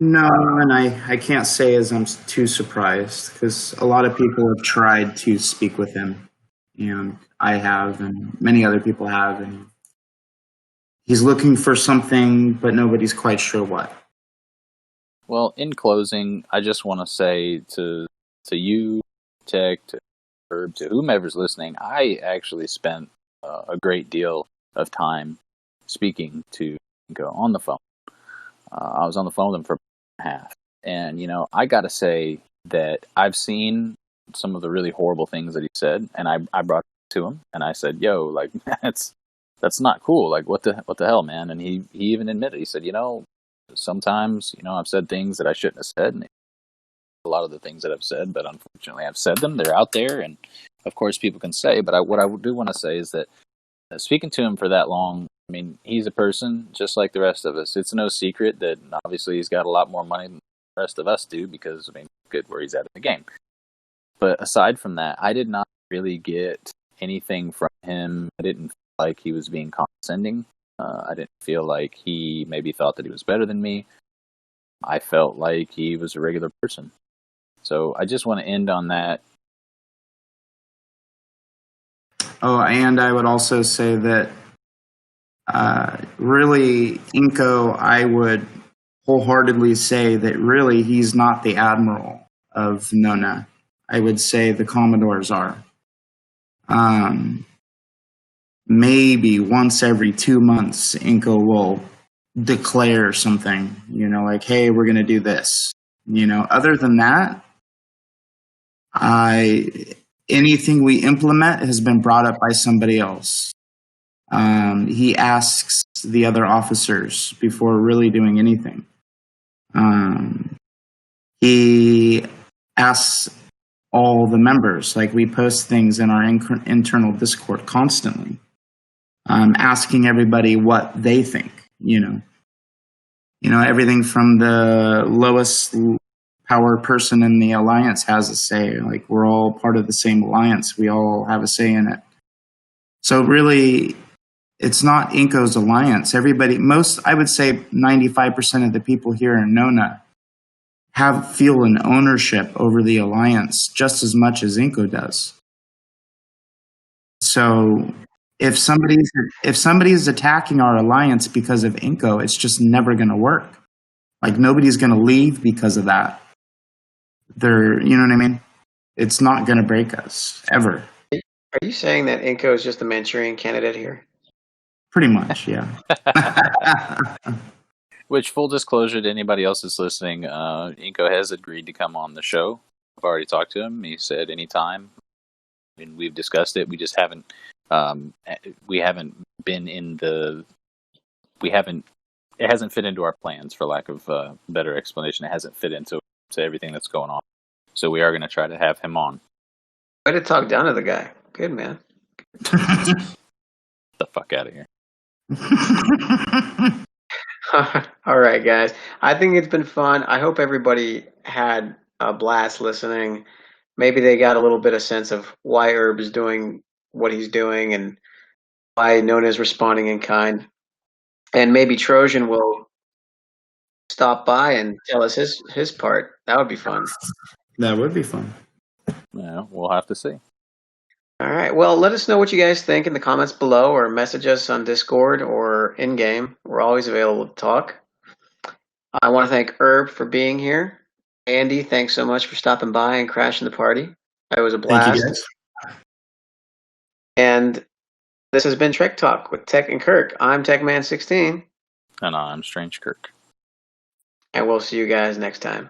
No, and I can't say as I'm too surprised, because a lot of people have tried to speak with him, and I have, and many other people have, and he's looking for something, but nobody's quite sure what. Well, in closing, I just want to say to you, Tech, to Herb, to whomever's listening, I actually spent a great deal of time speaking to Inko on the phone. I was on the phone with him for a half. And, I got to say that I've seen some of the really horrible things that he said, and I brought it to him, and I said, yo, like, that's not cool. Like, what the hell, man? And he even admitted, he said, sometimes, I've said things that I shouldn't have said, and a lot of the things that I've said, but unfortunately I've said them. They're out there, and of course people can say, but what I do want to say is that speaking to him for that long, I mean, he's a person just like the rest of us. It's no secret that obviously he's got a lot more money than the rest of us do, because, look at where he's at in the game. But aside from that, I did not really get anything from him. I didn't feel like he was being condescending. I didn't feel like he maybe thought that he was better than me. I felt like he was a regular person. So I just want to end on that. Oh, and I would also say that really, Inko, I would wholeheartedly say that really he's not the admiral of Nona. I would say the commodores are. Maybe once every 2 months, Inko will declare something, like, hey, we're going to do this. Other than that, anything we implement has been brought up by somebody else. He asks the other officers before really doing anything. He asks all the members, like we post things in our internal Discord constantly, asking everybody what they think, everything from the lowest power person in the alliance has a say. Like, we're all part of the same alliance. We all have a say in it. So really, it's not Inko's alliance. I would say 95% of the people here in Nona feel an ownership over the alliance just as much as Inko does. So if somebody's attacking our alliance because of Inko, it's just never going to work. Like, nobody's going to leave because of that. You know what I mean? It's not going to break us ever. Are you saying that Inko is just a Manchurian candidate here? Pretty much, yeah. Which, full disclosure to anybody else that's listening, Inko has agreed to come on the show. I've already talked to him. He said anytime. I mean, we've discussed it. We just haven't. We haven't been in the. We haven't. It hasn't fit into our plans, for lack of a better explanation. It hasn't fit into everything that's going on. So we are going to try to have him on. Way to talk down to the guy. Good, man. Get the fuck out of here. All right, guys. I think it's been fun. I hope everybody had a blast listening. Maybe they got a little bit of sense of why Herb is doing what he's doing and why Nona is responding in kind. And maybe Trojan will stop by and tell us his part. That would be fun. That would be fun. Yeah, we'll have to see. All right. Well, let us know what you guys think in the comments below, or message us on Discord or in-game. We're always available to talk. I want to thank Herb for being here. Andy, thanks so much for stopping by and crashing the party. It was a Thank you, blast. guys. And this has been Trek Talk with Tech and Kirk. I'm TechMan16. And I'm Strange Kirk. And we'll see you guys next time.